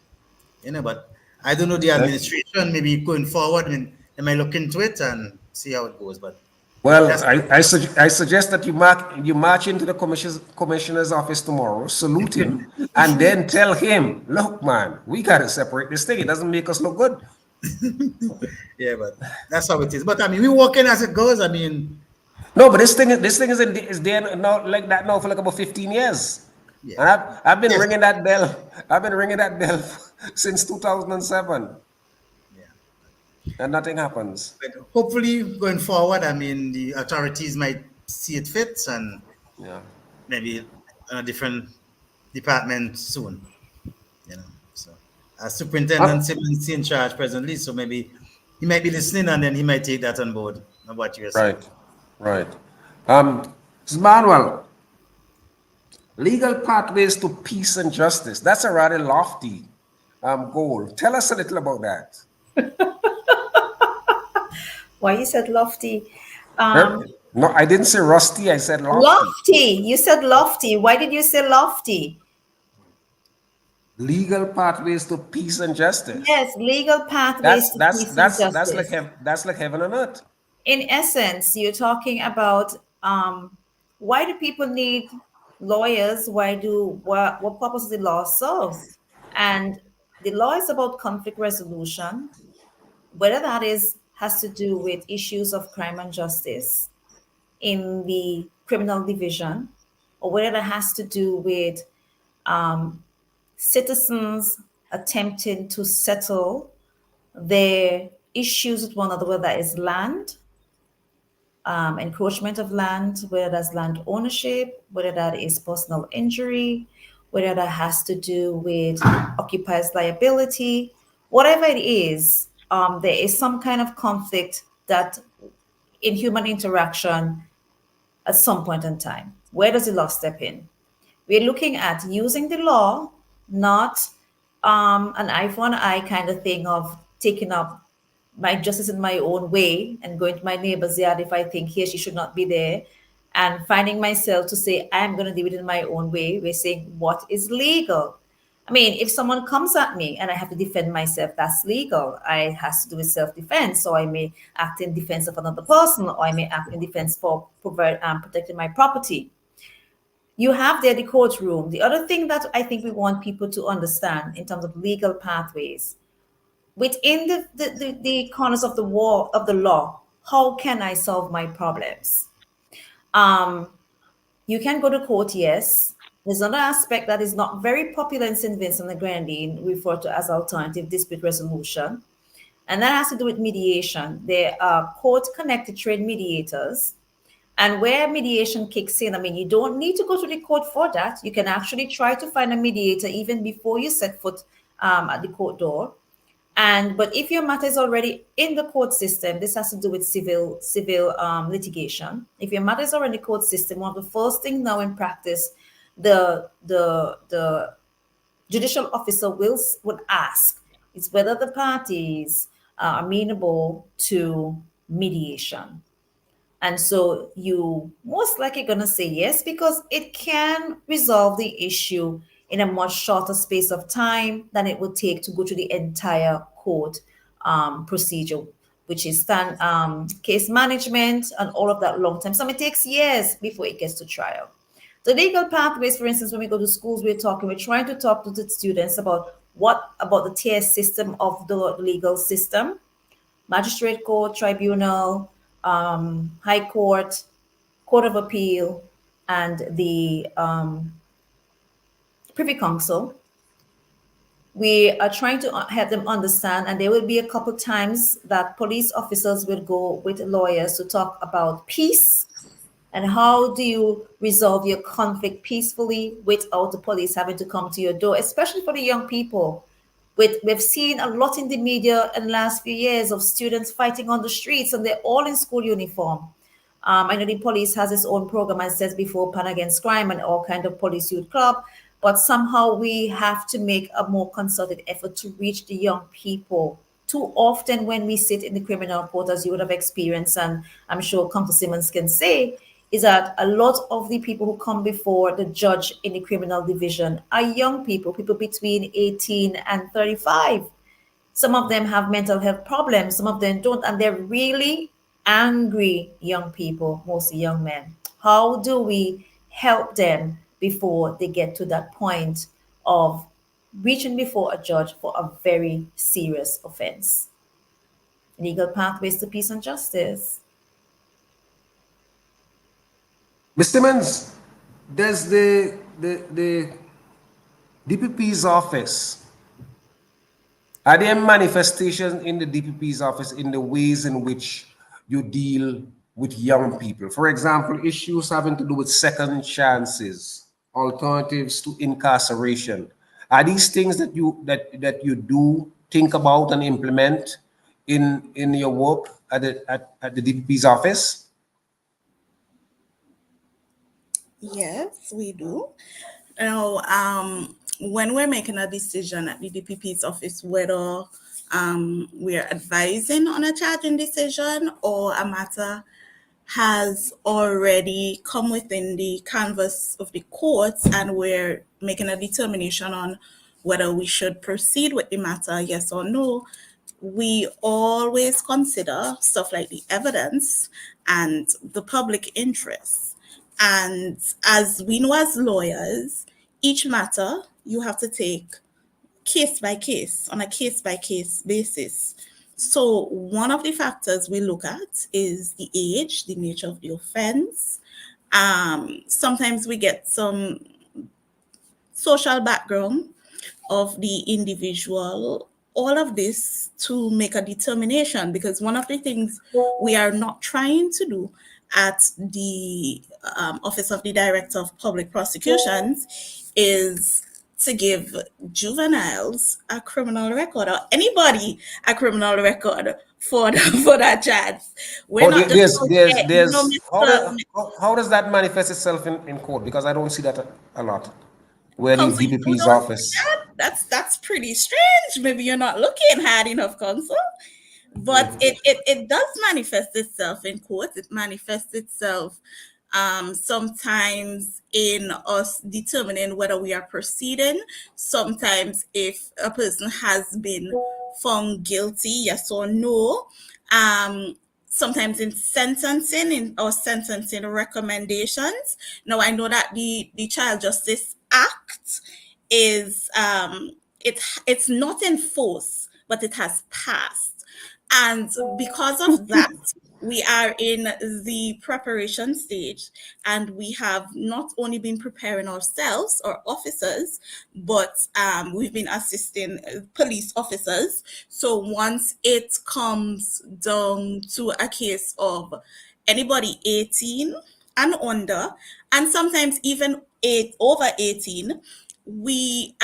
You know, but I don't know the administration. Maybe going forward, I mean, they might look into it and see how it goes. But Well, that's I suggest that you march into the commissioner's office tomorrow, salute him, and then tell him, look, man, we gotta separate this thing. It doesn't make us look good. yeah, but that's how it is. But I mean, we're working as it goes. I mean, No, but this thing is there now like that now for like about 15 years. yeah. And I've been Yes. ringing that bell. I've been ringing that bell since 2007, Yeah. and nothing happens. But hopefully, going forward, I mean, the authorities might see it fit and Yeah. maybe a different department soon. You know, so Superintendent Simmons is in charge presently, so maybe he might be listening and then he might take that on board of what you're saying. Right. Mr. Manuel, legal pathways to peace and justice. That's a rather lofty goal. Tell us a little about that. Why you said lofty? No, I didn't say rusty. I said lofty. Lofty. You said lofty. Why did you say lofty? Legal pathways to peace and justice. Yes, legal pathways to peace and justice. That's like heaven on earth. In essence, you're talking about why do people need lawyers? What purpose does the law serve? And the law is about conflict resolution, whether that has to do with issues of crime and justice in the criminal division, or whether that has to do with citizens attempting to settle their issues with one another, whether that is land, encroachment of land, whether that's land ownership, whether that is personal injury, whether that has to do with occupiers' liability, whatever it is, there is some kind of conflict that in human interaction at some point in time. Where does the law step in? We're looking at using the law, not an eye for an eye kind of thing of taking up my justice in my own way and going to my neighbor's yard if I think he or she should not be there, and finding myself to say, I'm going to do it in my own way. We're saying what is legal. I mean, if someone comes at me and I have to defend myself, that's legal. It has to do with self-defense. So I may act in defense of another person, or I may act in defense for protecting my property. You have there the courtroom. The other thing that I think we want people to understand in terms of legal pathways, within the corners of the wall of the law, how can I solve my problems? You can go to court, yes. There's another aspect that is not very popular in St. Vincent and the Grenadine, referred to as alternative dispute resolution. And that has to do with mediation. There are court-connected trade mediators. And where mediation kicks in, I mean, you don't need to go to the court for that. You can actually try to find a mediator even before you set foot at the court door. But if your matter is already in the court system, this has to do with civil litigation. If your matter is already in the court system, one of the first things now in practice, the judicial officer would ask is whether the parties are amenable to mediation. And so you most likely going to say yes, because it can resolve the issue in a much shorter space of time than it would take to go through the entire court procedure, which is case management and all of that long time. So it takes years before it gets to trial. The legal pathways, for instance, when we go to schools, we're trying to talk to the students about the tier system of the legal system: magistrate court, tribunal, high court, court of appeal, and the privy council. We are trying to help them understand, and there will be a couple times that police officers will go with lawyers to talk about peace and how do you resolve your conflict peacefully without the police having to come to your door, especially for the young people. We've seen a lot in the media in the last few years of students fighting on the streets, and they're all in school uniform. I know the police has its own program, as says before, Pan Against Crime and all kind of police youth club, but somehow we have to make a more concerted effort to reach the young people. Too often when we sit in the criminal court, as you would have experienced, and I'm sure Council Simmons can say, is that a lot of the people who come before the judge in the criminal division are young people between 18 and 35. Some of them have mental health problems, some of them don't, and they're really angry young people, mostly young men. How do we help them before they get to that point of reaching before a judge for a very serious offense? Legal pathways to peace and justice. Mr. Simmons, there's the DPP's office. Are there manifestations in the DPP's office in the ways in which you deal with young people? For example, issues having to do with second chances, alternatives to incarceration. Are these things that you do think about and implement in your work at the DPP's office? Yes, we do. Now, when we're making a decision at the DPP's office, whether we're advising on a charging decision or a matter has already come within the canvas of the courts and we're making a determination on whether we should proceed with the matter, yes or no, we always consider stuff like the evidence and the public interest. And as we know as lawyers, each matter you have to take case by case, on a case by case basis. So one of the factors we look at is the age, the nature of the offense. Sometimes we get some social background of the individual, all of this to make a determination, because one of the things we are not trying to do at the Office of the Director of Public Prosecutions is to give juveniles a criminal record or anybody a criminal record for that chance. We're not just how does that manifest itself in court? Because I don't see that a lot. Where the Counsel, DPP's office. That's pretty strange. Maybe you're not looking hard enough, Counsel. But it does manifest itself in court. It manifests itself sometimes in us determining whether we are proceeding, sometimes if a person has been found guilty, yes or no, sometimes in sentencing in or sentencing recommendations. Now I know that the Child Justice Act is it's not in force, but it has passed. And because of that, we are in the preparation stage, and we have not only been preparing ourselves or officers, but we've been assisting police officers. So once it comes down to a case of anybody 18 and under, and sometimes even over 18, we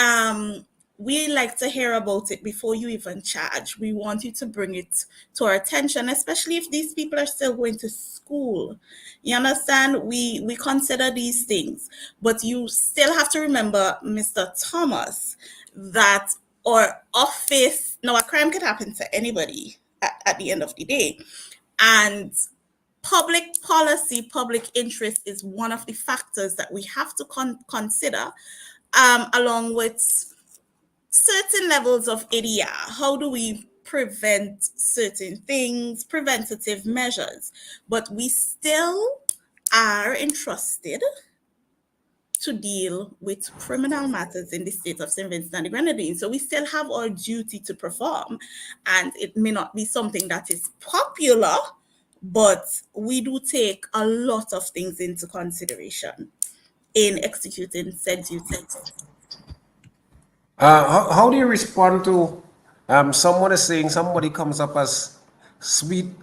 like to hear about it before you even charge. We want you to bring it to our attention, especially if these people are still going to school. You understand? We consider these things, but you still have to remember, Mr. Thomas, that our office, now a crime could happen to anybody at the end of the day. And public policy, public interest is one of the factors that we have to consider, along with certain levels of ADR. How do we prevent certain things, preventative measures? But we still are entrusted to deal with criminal matters in the state of St. Vincent and the Grenadines. So we still have our duty to perform, and it may not be something that is popular, but we do take a lot of things into consideration in executing said duties. How do you respond to someone is saying somebody comes up as Sweet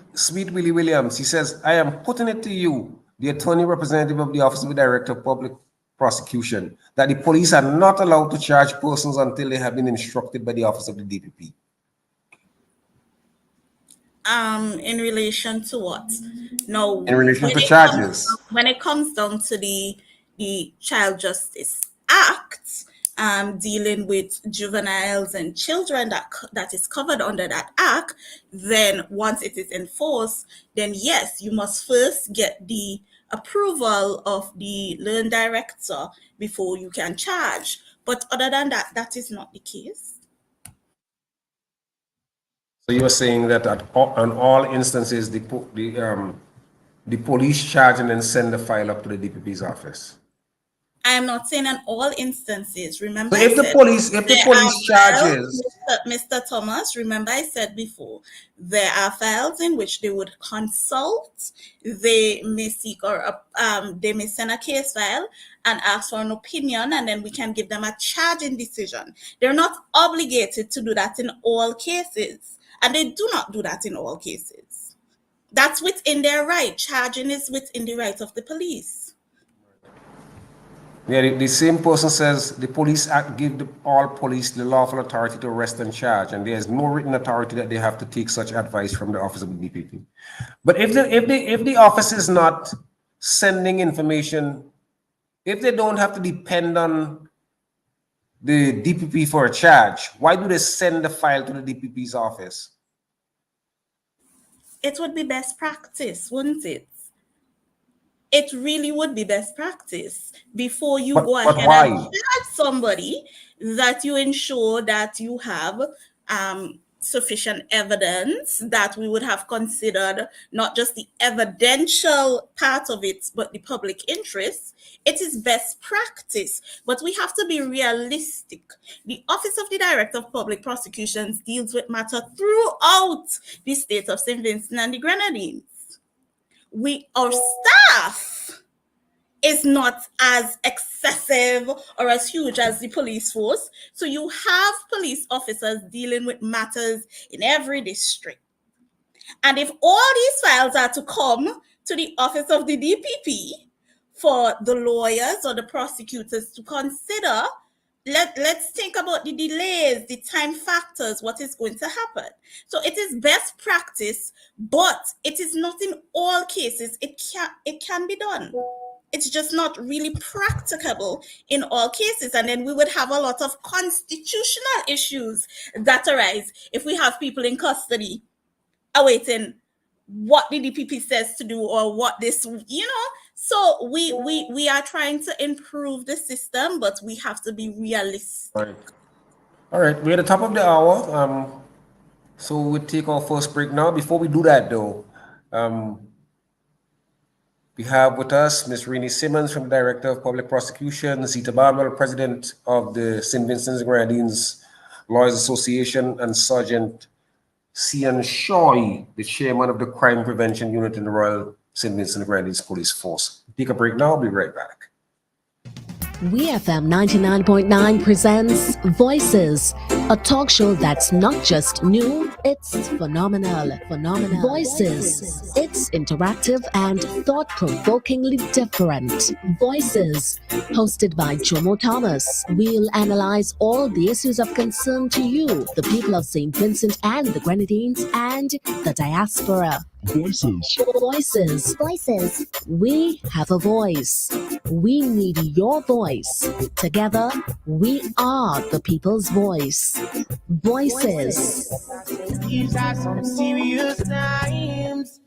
Willie Williams? He says, I am putting it to you, the attorney representative of the Office of the Director of Public Prosecution, that the police are not allowed to charge persons until they have been instructed by the Office of the DPP. In relation to what? No, in relation to charges. When it comes down to the Child Justice Act, dealing with juveniles and children that is covered under that act, then once it is enforced, then yes, you must first get the approval of the learn director before you can charge. But other than that, that is not the case. So you are saying that on all instances, the police charge and then send the file up to the DPP's office. I am not saying in all instances. Remember, so if the police charges, Mr. Thomas, remember I said before, there are files in which they would consult. They may seek or they may send a case file and ask for an opinion, and then we can give them a charging decision. They're not obligated to do that in all cases, and they do not do that in all cases. That's within their right. Charging is within the right of the police. Yeah, the same person says the police act give all police the lawful authority to arrest and charge, and there is no written authority that they have to take such advice from the Office of the DPP. But if the office is not sending information, if they don't have to depend on the DPP for a charge, why do they send the file to the DPP's office? It would be best practice, wouldn't it? It really would be best practice before you go ahead and charge somebody, that you ensure that you have sufficient evidence, that we would have considered not just the evidential part of it, but the public interest. It is best practice, but we have to be realistic. The Office of the Director of Public Prosecutions deals with matter throughout the state of St. Vincent and the Grenadines. Our staff is not as excessive or as huge as the police force. So you have police officers dealing with matters in every district. And if all these files are to come to the Office of the DPP for the lawyers or the prosecutors to consider, let's think about the delays, the time factors, what is going to happen. So it is best practice, but it is not in all cases. It can be done. It's just not really practicable in all cases. And then we would have a lot of constitutional issues that arise if we have people in custody awaiting what the DPP says to do or what this, So we are trying to improve the system, but we have to be realistic. Right. All right, we're at the top of the hour. So we'll take our first break now. Before we do that, though, we have with us Ms. Renee Simmons, from the Director of Public Prosecution, Zita Barnwell, President of the St. Vincent's and Grenadines Lawyers Association, and Sergeant Cian Shoy, the Chairman of the Crime Prevention Unit in the Royal St. Vincent and Grenadines Police Force. Take a break now. I'll be right back. WeFM 99.9 presents Voices, a talk show that's not just new, it's phenomenal. Voices, it's interactive and thought-provokingly different. Voices, hosted by Jomo Thomas. We'll analyze all the issues of concern to you, the people of St. Vincent and the Grenadines, and the diaspora. Voices. We have a voice. We need your voice. Together, we are the people's voice. Voices. These are some serious times.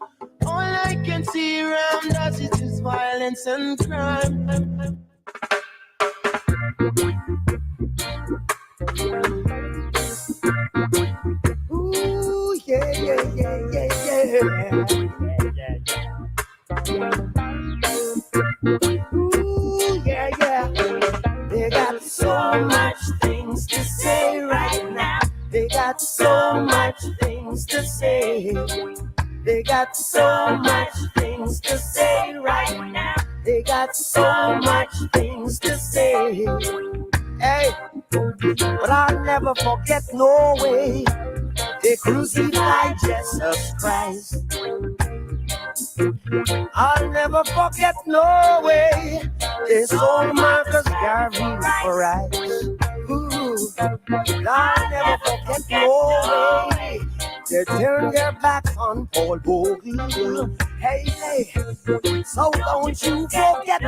All I can see around us is just violence and crime. Ooh, yeah. Ooh, yeah. They got so much things to say right now. They got so much things to say. They got so much things to say right now. They got so much things to say. Hey, but I'll never forget no way they crucified Jesus Christ. I'll never forget no way they sold Marcus Garvey for rights. Ooh, I'll never forget no way they turned their backs on Paul Bogle. Hey, so don't you forget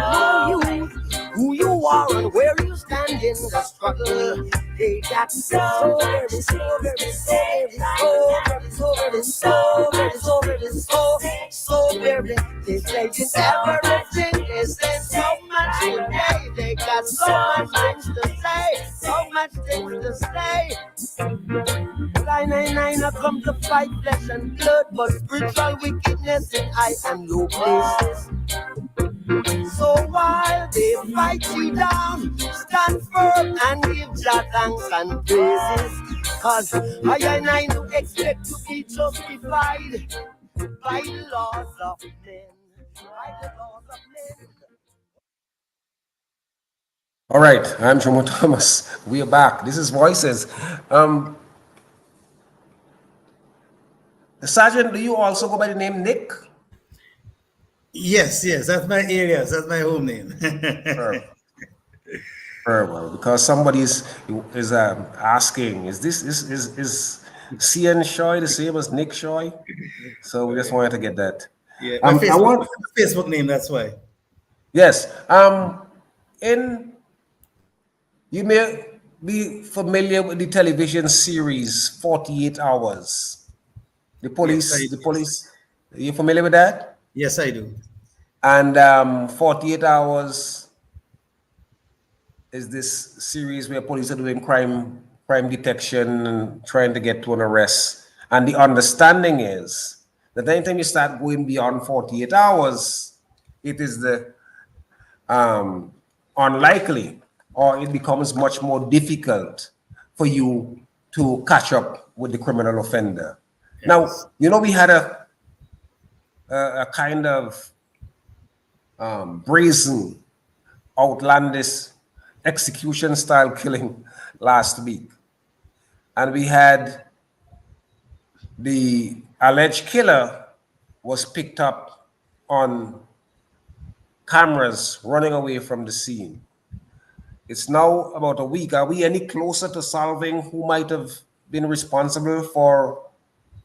who you are and where you stand in the struggle. They got so very. They say it's everything. They say so much today. They got so much things to say, so much things to say. 999 I come to fight flesh and blood, but spiritual wickedness in high and low places. So while they fight you down, stand firm and give Jah thanks and praises. Cause I and I do expect to be justified by the laws of men. By the laws of men. All right, I'm Jomo Thomas. We are back. This is Voices. Sergeant, do you also go by the name Nick? Yes, that's my alias. That's my home name. Very well, because somebody is asking, is Cian Shoy the same as Nick Shoy? So we just wanted to get that. Yeah, my Facebook name. That's why. Yes. You may be familiar with the television series 48 Hours. The police. Are you familiar with that? Yes, I do. And 48 Hours is this series where police are doing crime detection and trying to get to an arrest. And the understanding is that anytime you start going beyond 48 hours, it is the unlikely, or it becomes much more difficult for you to catch up with the criminal offender. Yes. Now, we had a kind of brazen, outlandish execution style killing last week. And we had the alleged killer was picked up on cameras running away from the scene. It's now about a week. Are we any closer to solving who might have been responsible for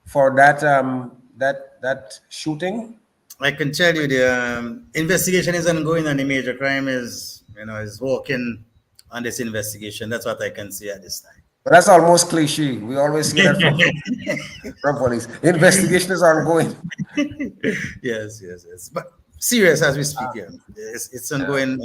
that shooting? I can tell you the investigation is ongoing, and the major crime is working on this investigation. That's what I can say at this time. But that's almost cliche. We always hear that from police. Investigation is ongoing. Yes. But serious as we speak. Yeah, it's ongoing.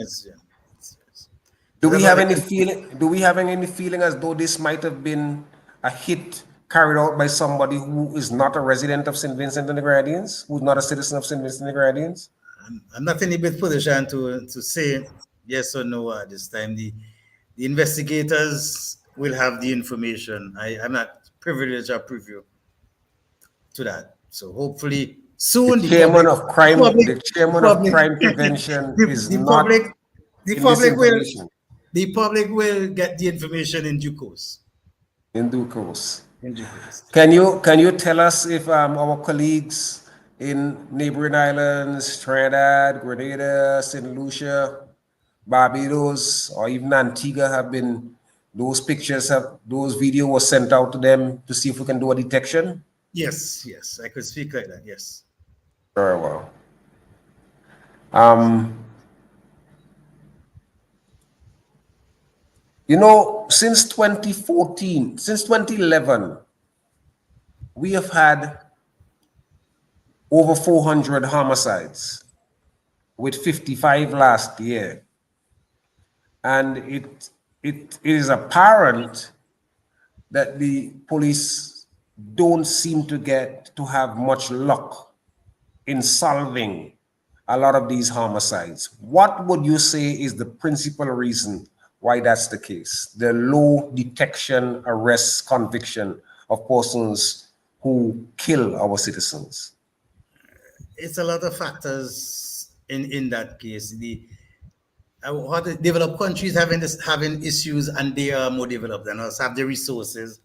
Do There's we about have the any feeling? Do we have any feeling as though this might have been a hit carried out by somebody who is not a resident of St. Vincent and the Grenadines, who's not a citizen of St. Vincent and the Grenadines? I'm not in a good position to say yes or no at this time. The investigators will have the information. I'm not privileged or privy to that. So hopefully The soon chairman of crime, the the chairman of public, crime prevention is the public, not the in this public will, information the public will get the information in due course. in due course. In due course. Can you tell us if our colleagues in neighboring islands, Trinidad, Grenada, St. Lucia, Barbados, or even Antigua have been those video was sent out to them to see if we can do a detection? Yes, I could speak like that. Yes. Very well. Um, since 2014, since 2011, we have had over 400 homicides, with 55 last year. And it is apparent that the police don't seem to have much luck in solving a lot of these homicides. What would you say is the principal reason why that's the case? The low detection, arrest, conviction of persons who kill our citizens. It's a lot of factors in that case. What the developed countries having issues, and they are more developed than us, have the resources,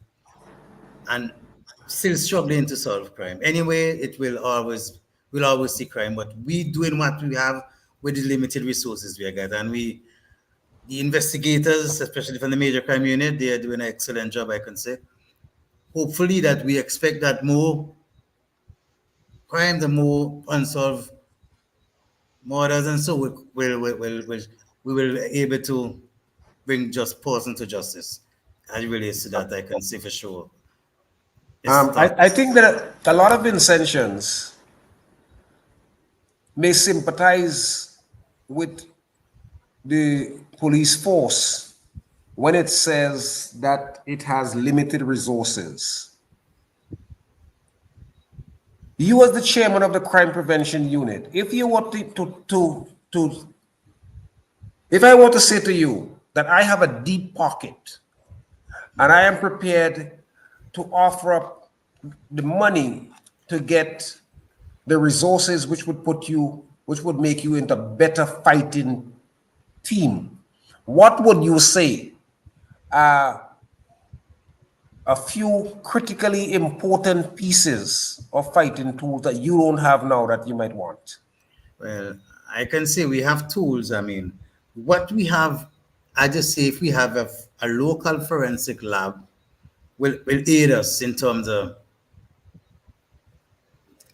and still struggling to solve crime. Anyway, we'll always see crime, but we doing what we have with the limited resources we got, and the investigators, especially from the major crime unit, they are doing an excellent job, I can say. Hopefully, that we expect that more crime, the more unsolved murders, and so we will able to bring just person to justice. As it relates to that, I can say for sure. I think that a lot of Vincentians may sympathize with the police force when it says that it has limited resources. You, as the chairman of the crime prevention unit, if you were if I were to say to you that I have a deep pocket and I am prepared to offer up the money to get the resources which would make you into a better fighting team, what would you say a few critically important pieces of fighting tools that you don't have now that you might want? Well, I can say we have tools. I mean, what we have, I just say if we have a local forensic lab, will aid us in terms of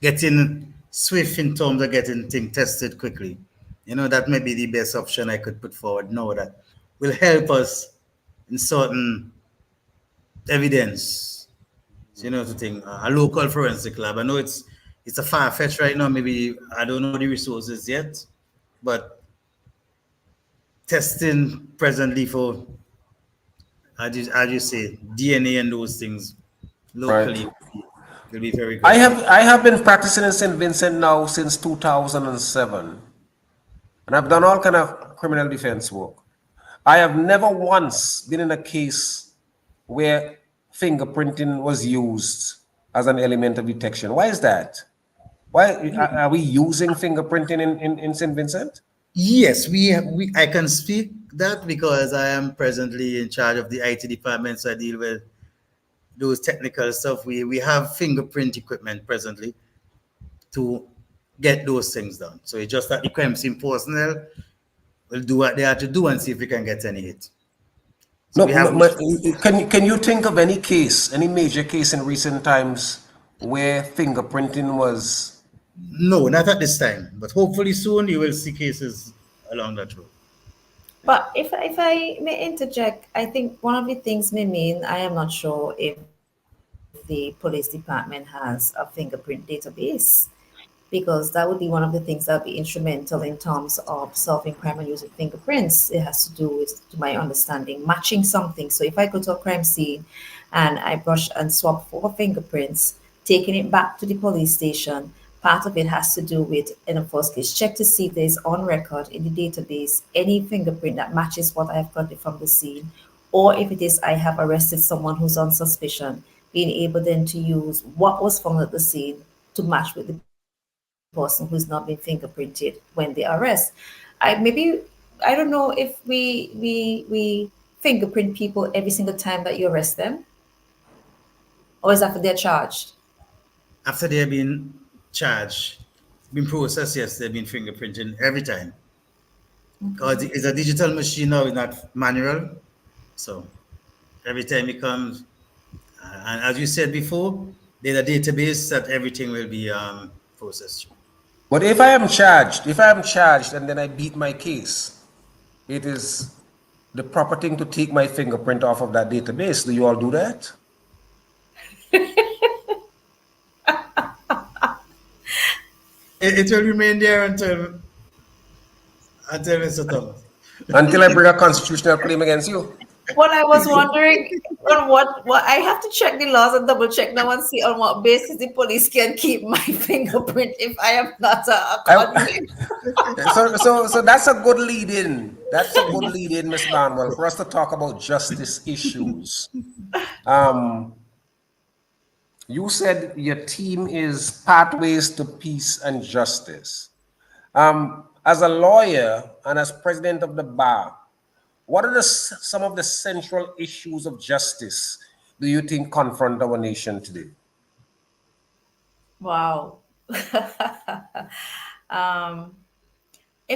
getting swift in terms of getting things tested quickly. That may be the best option I could put forward. No, that will help us in certain evidence. To think a local forensic lab. I know it's a far fetched right now. Maybe I don't know the resources yet, but testing presently for, as you say, DNA and those things locally will be very good. I have been practicing in St. Vincent now since 2007, and I've done all kind of criminal defense work. I have never once been in a case where fingerprinting was used as an element of detection. Why is that? Why are we using fingerprinting in St. Vincent? Yes, I can speak that because I am presently in charge of the IT department, so I deal with those technical stuff. We have fingerprint equipment presently to get those things done. So it's just that the crime scene personnel will do what they have to do and see if we can get any hit. So can you think of any major case in recent times where fingerprinting was? No, not at this time, but hopefully soon you will see cases along that road. But if I may interject, I think one of the things I am not sure if the police department has a fingerprint database. because that would be one of the things that would be instrumental in terms of solving crime and using fingerprints. It has to do with, to my understanding, matching something. So if I go to a crime scene and I brush and swap for fingerprints, taking it back to the police station, part of it has to do with, in the first case, check to see if there's on record in the database any fingerprint that matches what I have gotten from the scene, or if it is I have arrested someone who's on suspicion, being able then to use what was found at the scene to match with the person who's not been fingerprinted when they arrest. I don't know if we fingerprint people every single time that you arrest them, or is after they're charged? After they have been charged, been processed, yes, they've been fingerprinting every time. Because it's a digital machine now, it's not manual. So every time it comes, and as you said before, there's a database that everything will be processed through. But if I am charged and then I beat my case, it is the proper thing to take my fingerprint off of that database. Do you all do that? It will remain there until Mr. Thomas. Until I bring a constitutional claim against you. What I was wondering on what I have to check the laws and double check now and see on what basis the police can keep my fingerprint if I am not a convict. So that's a good lead in. That's a good lead in, Ms. Barnwell, for us to talk about justice issues. You said your team is Pathways to Peace and Justice. As a lawyer and as president of the bar, what are some of the central issues of justice do you think confront our nation today? Wow. If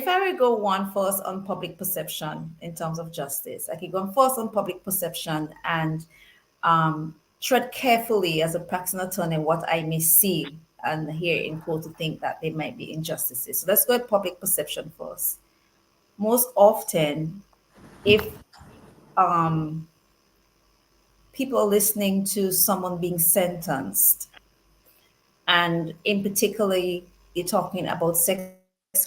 I were go one first on public perception in terms of justice, I could go first on public perception and tread carefully as a practicing attorney what I may see and hear in court to think that there might be injustices. So let's go at public perception first. Most often, if people are listening to someone being sentenced, and in particularly, you're talking about sex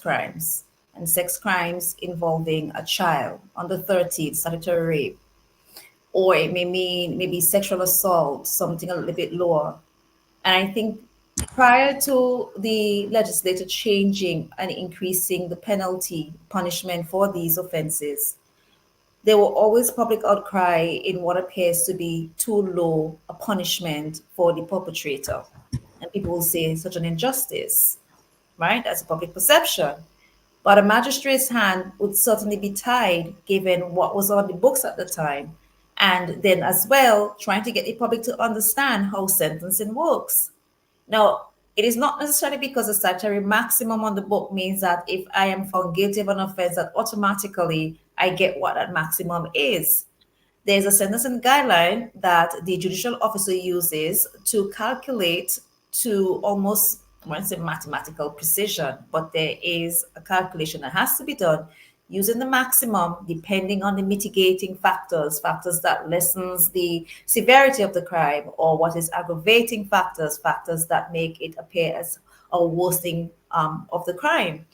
crimes and sex crimes involving a child under 13, statutory rape, or it may mean maybe sexual assault, something a little bit lower. And I think prior to the legislature changing and increasing the penalty punishment for these offenses, there will always public outcry in what appears to be too low a punishment for the perpetrator. And people will say such an injustice, right? That's a public perception. But a magistrate's hand would certainly be tied given what was on the books at the time. And then as well, trying to get the public to understand how sentencing works. Now, it is not necessarily because the statutory maximum on the book means that if I am found guilty of an offense, that automatically I get what that maximum is. There's a sentencing guideline that the judicial officer uses to calculate to almost, I won't say mathematical precision, but there is a calculation that has to be done using the maximum depending on the mitigating factors, factors that lessens the severity of the crime, or what is aggravating factors, factors that make it appear as a worsening of the crime.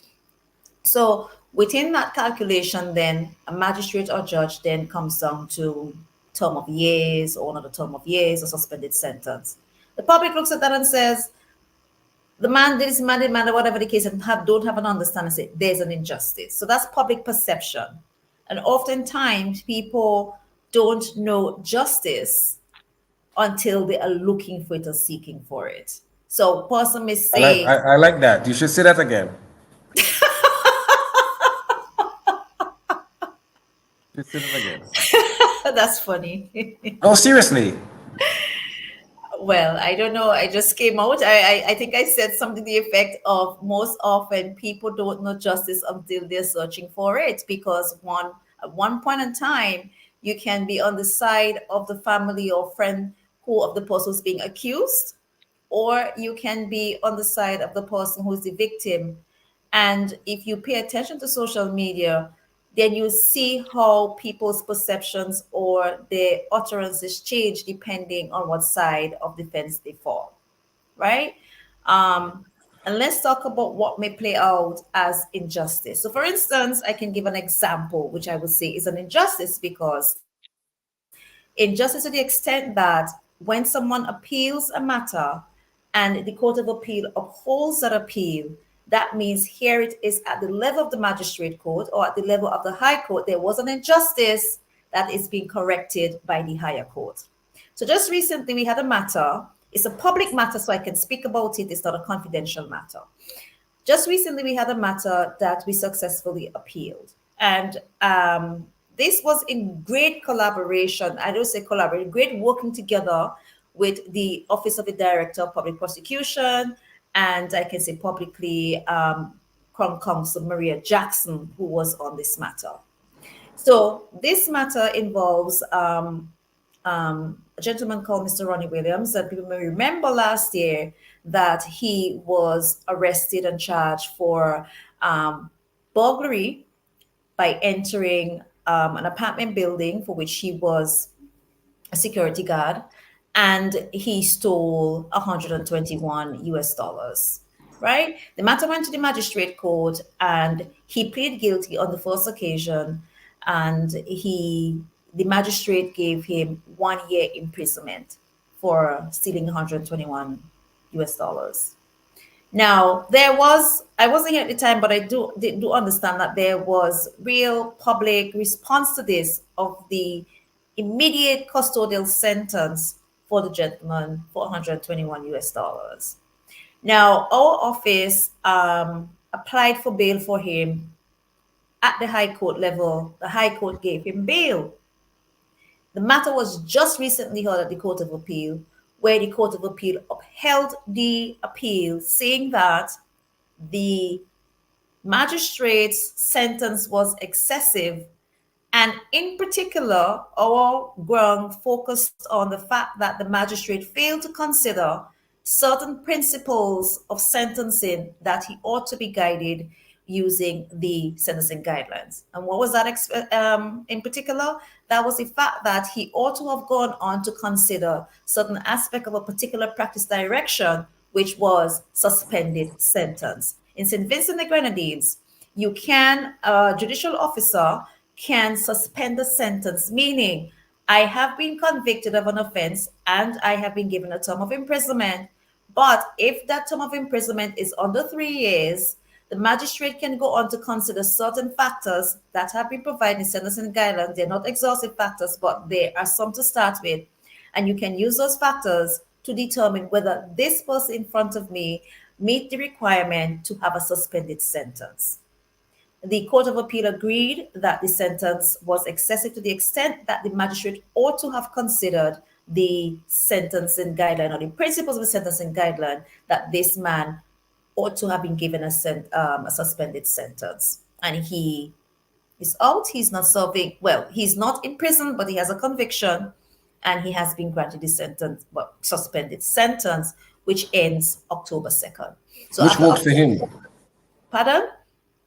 So within that calculation, then a magistrate or judge then comes down to term of years or another term of years or suspended sentence. The public looks at that and says, the man did this, man did, man, whatever the case, and don't have an understanding, say there's an injustice. So that's public perception. And oftentimes people don't know justice until they are looking for it or seeking for it. So person may say, I like that. You should say that again. You say that again. that's funny. No, seriously. Well, I don't know. I just came out. I think I said something to the effect of most often people don't know justice until they're searching for it, because at one point in time, you can be on the side of the family or friend of the person who's being accused, or you can be on the side of the person who's the victim. And if you pay attention to social media, then you see how people's perceptions or their utterances change depending on what side of the fence they fall, right? And let's talk about what may play out as injustice. So, for instance, I can give an example, which I would say is an injustice, because injustice to the extent that when someone appeals a matter and the Court of Appeal upholds that appeal, that means here it is at the level of the magistrate court or at the level of the high court, there was an injustice that is being corrected by the higher court. So just recently we had a matter. It's a public matter, so I can speak about it. It's not a confidential matter. Just recently we had a matter that we successfully appealed. And this was in great collaboration. I don't say collaboration, great working together with the Office of the Director of Public Prosecution, and I can say publicly, Crown Counsel Maria Jackson, who was on this matter. So this matter involves a gentleman called Mr. Ronnie Williams, that people may remember last year that he was arrested and charged for burglary by entering an apartment building for which he was a security guard, and he stole 121 US dollars. Right? The matter went to the magistrate court, and he pleaded guilty on the first occasion, and the magistrate gave him 1 year imprisonment for stealing 121 US dollars. Now, I wasn't here at the time, but I do understand that there was real public response to this of the immediate custodial sentence for the gentleman for 121 US dollars. Now, our office applied for bail for him at the high court level. The high court gave him bail. The matter was just recently heard at the Court of Appeal, where the Court of Appeal upheld the appeal, saying that the magistrate's sentence was excessive. And in particular, our ground focused on the fact that the magistrate failed to consider certain principles of sentencing that he ought to be guided using the sentencing guidelines. And what was that in particular? That was the fact that he ought to have gone on to consider certain aspect of a particular practice direction, which was suspended sentence. In St. Vincent and the Grenadines, a judicial officer can suspend the sentence, meaning I have been convicted of an offense and I have been given a term of imprisonment. But if that term of imprisonment is under 3 years, the magistrate can go on to consider certain factors that have been provided in sentencing guidelines. They're not exhaustive factors, but there are some to start with. And you can use those factors to determine whether this person in front of me meet the requirement to have a suspended sentence. The Court of Appeal agreed that the sentence was excessive to the extent that the magistrate ought to have considered the sentencing guideline or the principles of the sentencing guideline, that this man ought to have been given a suspended sentence. And he is out. He's not serving, well, he's not in prison, but he has a conviction, and he has been granted the sentence, suspended sentence, which ends October 2nd. So which worked for him. Pardon?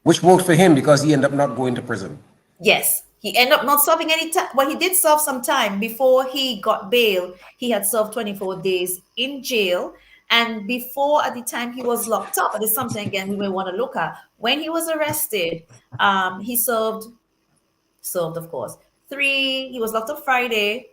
Which worked for him because he ended up not going to prison. Yes, he ended up not serving any time. Well, he did serve some time before he got bail. He had served 24 days in jail. And before, at the time he was locked up, and it's something again we may want to look at. When he was arrested, he served, of course, he was locked up Friday,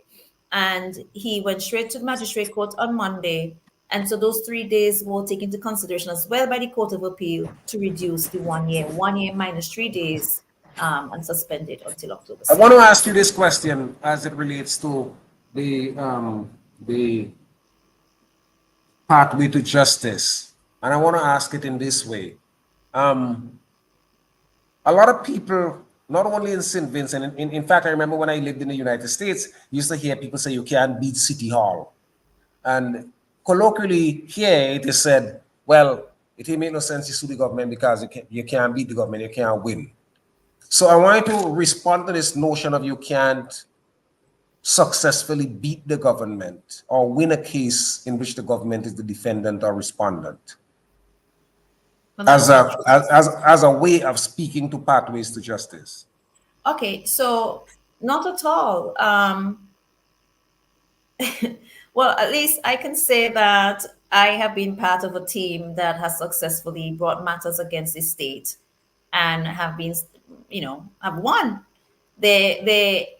and he went straight to the magistrate court on Monday. And so those 3 days were taken into consideration as well by the Court of Appeal to reduce the 1 year minus 3 days, and suspended until October 2nd. I want to ask you this question as it relates to the pathway to justice. And I want to ask it in this way. A lot of people, not only in St. Vincent, in fact, I remember when I lived in the United States, used to hear people say you can't beat City Hall. And colloquially here, it is said, well, it ain't make no sense to sue the government because you can't beat the government, you can't win. So I want you to respond to this notion of you can't successfully beat the government or win a case in which the government is the defendant or respondent, as a way of speaking to pathways to justice. Okay, so not at all. Well, at least I can say that I have been part of a team that has successfully brought matters against the state and have been, have won. They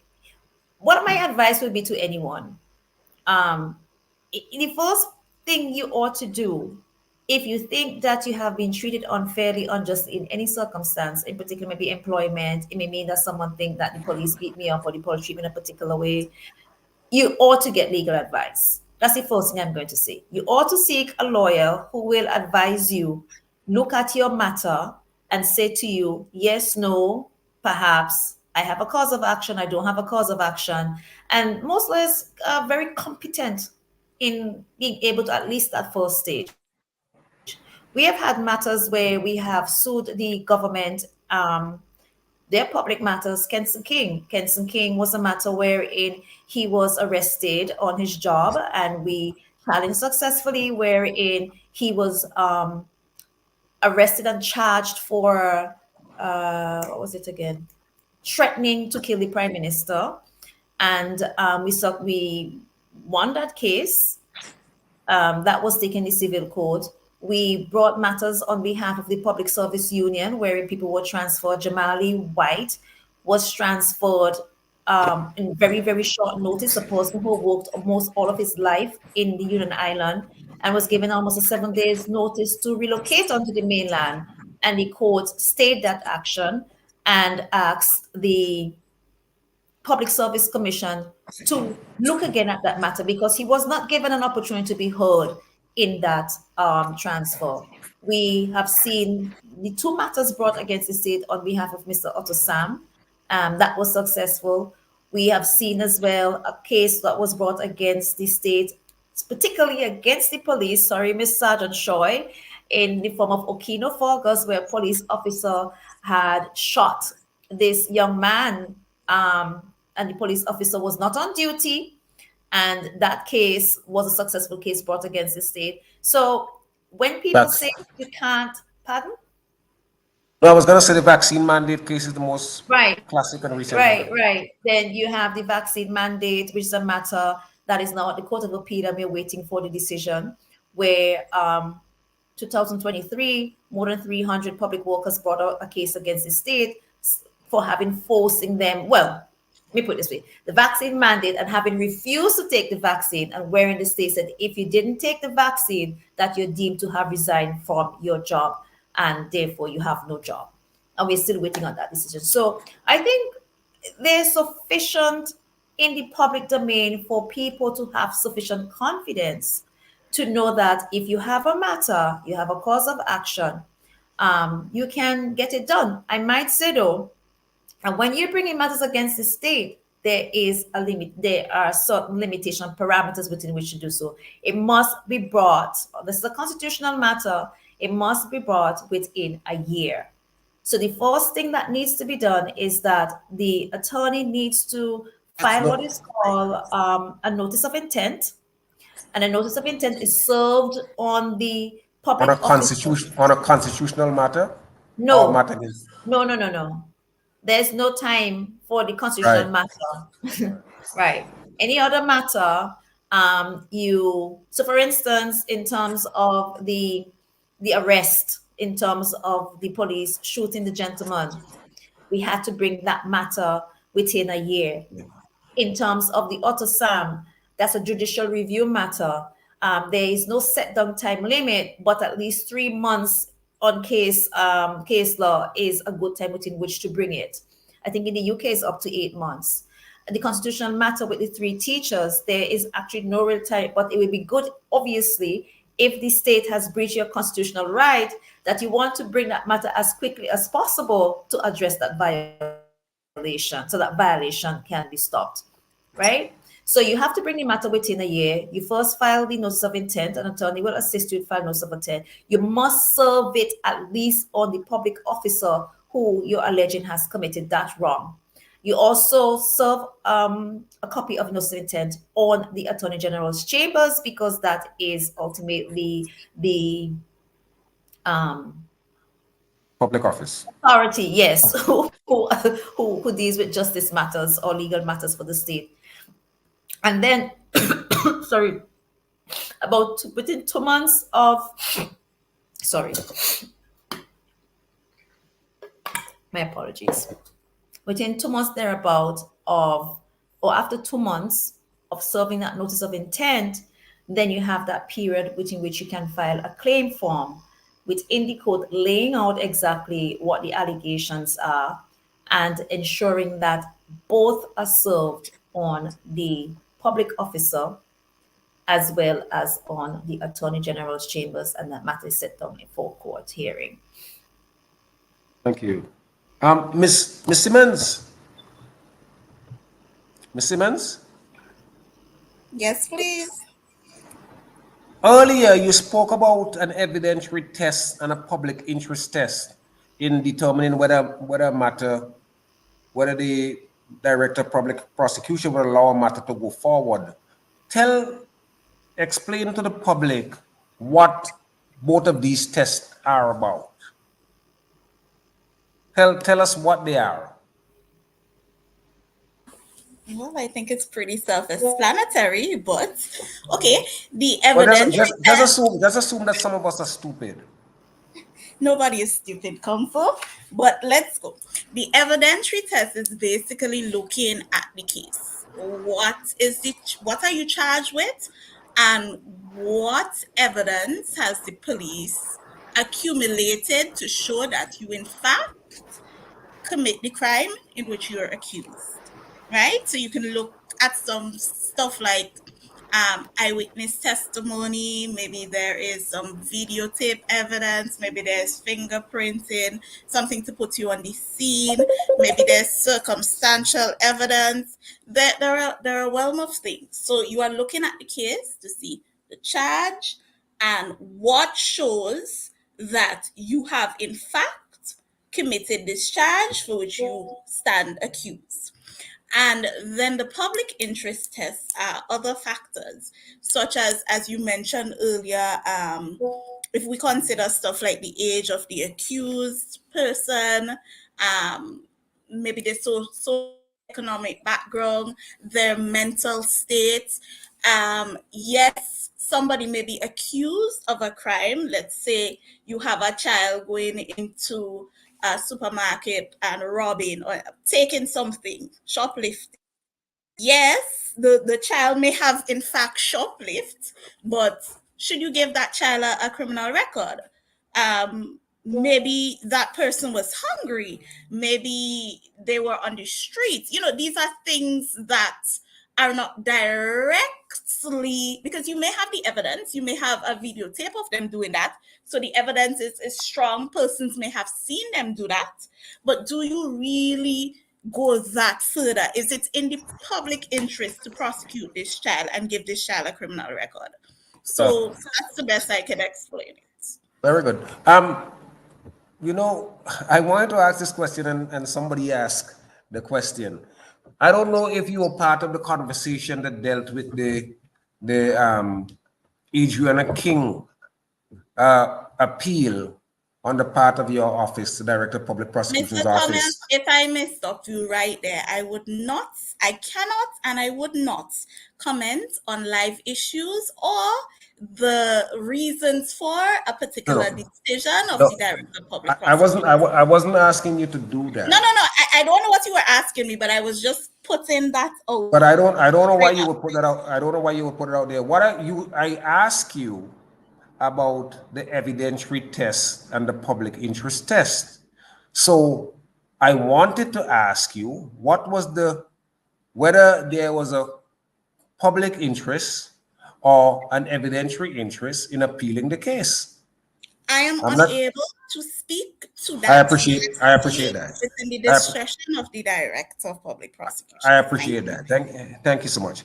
What my advice would be to anyone, um, the first thing you ought to do, if you think that you have been treated unfairly, unjust in any circumstance, in particular, maybe employment, it may mean that someone think that the police beat me up or the police treat me in a particular way, you ought to get legal advice. That's the first thing I'm going to say. You ought to seek a lawyer who will advise you, look at your matter, and say to you, yes, no, perhaps I have a cause of action, I don't have a cause of action. And most lawyers are very competent in being able to at least that first stage. We have had matters where we have sued the government, their public matters. Kenson King was a matter wherein he was arrested on his job, and we challenged successfully, wherein he was arrested and charged for what was it again? Threatening to kill the prime minister, and we won that case. That was taken in the civil court. We brought matters on behalf of the Public Service Union, wherein people were transferred. Jamali White was transferred in very, very short notice, a person who worked almost all of his life in the Union Island and was given almost a 7 days notice to relocate onto the mainland. And the court stayed that action and asked the Public Service Commission to look again at that matter, because he was not given an opportunity to be heard in that transfer. We have seen the two matters brought against the state on behalf of Mr. Otto Sam. That was successful. We have seen as well a case that was brought against the state, particularly against the police, sorry, Miss Sergeant Shoy, in the form of Okino Forgus, where a police officer had shot this young man, and the police officer was not on duty, and that case was a successful case brought against the state. So when people say you can't, pardon? No, I was going to say the vaccine mandate case is the most classic and recent. Right. Then you have the vaccine mandate, which is a matter that is now at the Court of Appeal, and we're waiting for the decision, where 2023, more than 300 public workers brought out a case against the state for forcing them, well, let me put it this way, the vaccine mandate, and having refused to take the vaccine, and wherein the state said if you didn't take the vaccine, that you're deemed to have resigned from your job, and therefore you have no job. And we're still waiting on that decision. So I think there's sufficient in the public domain for people to have sufficient confidence to know that if you have a matter, you have a cause of action, you can get it done. I might say though, and when you're bringing matters against the state, there is a limit. There are certain limitation parameters within which to do so. It must be brought, this is a constitutional matter, it must be brought within a year. So the first thing that needs to be done is that the attorney needs to file what is called a notice of intent. And a notice of intent is served on the public on a constitutional matter? No. No. There's no time for the constitutional matter. Right. Any other matter, so for instance, in terms of the arrest, in terms of the police shooting the gentleman, we had to bring that matter within a year. In terms of the Otto Sam, that's a judicial review matter. There is no set down time limit, but at least 3 months on case law is a good time within which to bring it. I think in the UK it's up to 8 months. The constitutional matter with the 3 teachers, there is actually no real time, but it would be good, obviously, if the state has breached your constitutional right, that you want to bring that matter as quickly as possible to address that violation, so that violation can be stopped, right? So you have to bring the matter within a year. You first file the notice of intent. An attorney will assist you to file notice of intent. You must serve it at least on the public officer who you're alleging has committed that wrong. You also serve a copy of notice of intent on the Attorney General's chambers, because that is ultimately the public office authority, yes, who deals with justice matters or legal matters for the state. And then, sorry about within 2 months of, sorry, my apologies, within 2 months thereabout of, or after 2 months of serving that notice of intent, then you have that period within which you can file a claim form within the code laying out exactly what the allegations are and ensuring that both are served on the public officer as well as on the Attorney General's chambers, and that matter is set down for court hearing. Thank you. Miss Simmons. Miss Simmons? Yes, please. Earlier, you spoke about an evidentiary test and a public interest test in determining whether the director of public prosecution will allow a matter to go forward. Explain to the public what both of these tests are about. Tell us what they are. Well, I think it's pretty self-explanatory, but okay. The Well, evidentiary test. just assume that some of us are stupid. Nobody is stupid, Comfort. But let's go. The evidentiary test is basically looking at the case. What are you charged with? And what evidence has the police accumulated to show that you in fact commit the crime in which you're accused? Right? So you can look at some stuff like eyewitness testimony, maybe there is some videotape evidence, maybe there's fingerprinting, something to put you on the scene, maybe there's circumstantial evidence. There are a realm of things. So you are looking at the case to see the charge and what shows that you have in fact committed this charge for which you stand accused. And then the public interest tests are other factors, such as you mentioned earlier, if we consider stuff like the age of the accused person, maybe their socioeconomic background, their mental state. Yes, somebody may be accused of a crime. Let's say you have a child going into a supermarket and robbing or taking something, shoplifting. Yes, the child may have in fact shoplift, but should you give that child a criminal record? Maybe that person was hungry. Maybe they were on the streets. These are things that are not directly, because you may have the evidence, you may have a videotape of them doing that. So the evidence is strong. Persons may have seen them do that. But do you really go that further? Is it in the public interest to prosecute this child and give this child a criminal record? So that's the best I can explain it. Very good. I wanted to ask this question, and somebody asked the question. I don't know if you were part of the conversation that dealt with the Adriana King appeal on the part of your office, the Director of Public Prosecution's Mr. office. Thomas, if I may stop you right there, I cannot, and I would not comment on live issues or the reasons for a particular decision of the Director of Public Prosecution. I wasn't asking you to do that. No. I don't know what you were asking me, but I was just putting that out. But I don't know why you would put that out. I don't know why you would put it out there. I ask you about the evidentiary test and the public interest test. So I wanted to ask you whether there was a public interest or an evidentiary interest in appealing the case. I am unable to speak to that. I appreciate that. Within the discretion of the Director of Public Prosecution. I appreciate that. Thank you so much.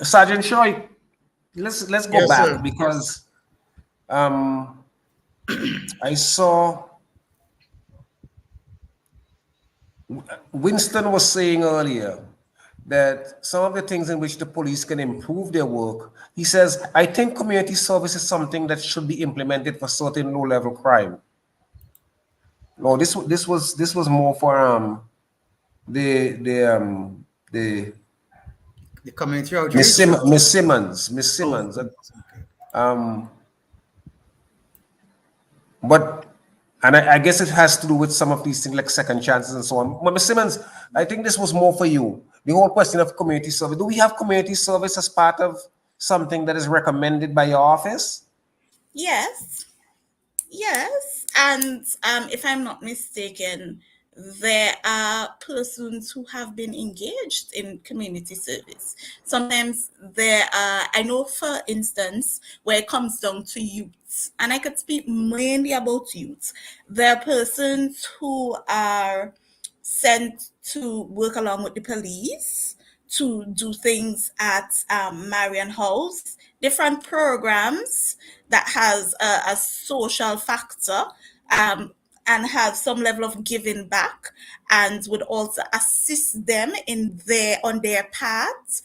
Sergeant Shoy, let's go back, sir, because I saw Winston was saying earlier that some of the things in which the police can improve their work, he says, I think community service is something that should be implemented for certain low-level crime. No, this was more for the The community outreach. Miss Simmons. Okay. But and I guess it has to do with some of these things like second chances and so on. But Ms. Simmons, I think this was more for you. The whole question of community service. Do we have community service as part of something that is recommended by your office? Yes. Yes, and if I'm not mistaken, there are persons who have been engaged in community service. Sometimes there are, I know for instance, where it comes down to youths, and I could speak mainly about youths, there are persons who are sent to work along with the police to do things at Marion House, different programs that has a social factor and have some level of giving back, and would also assist them in on their paths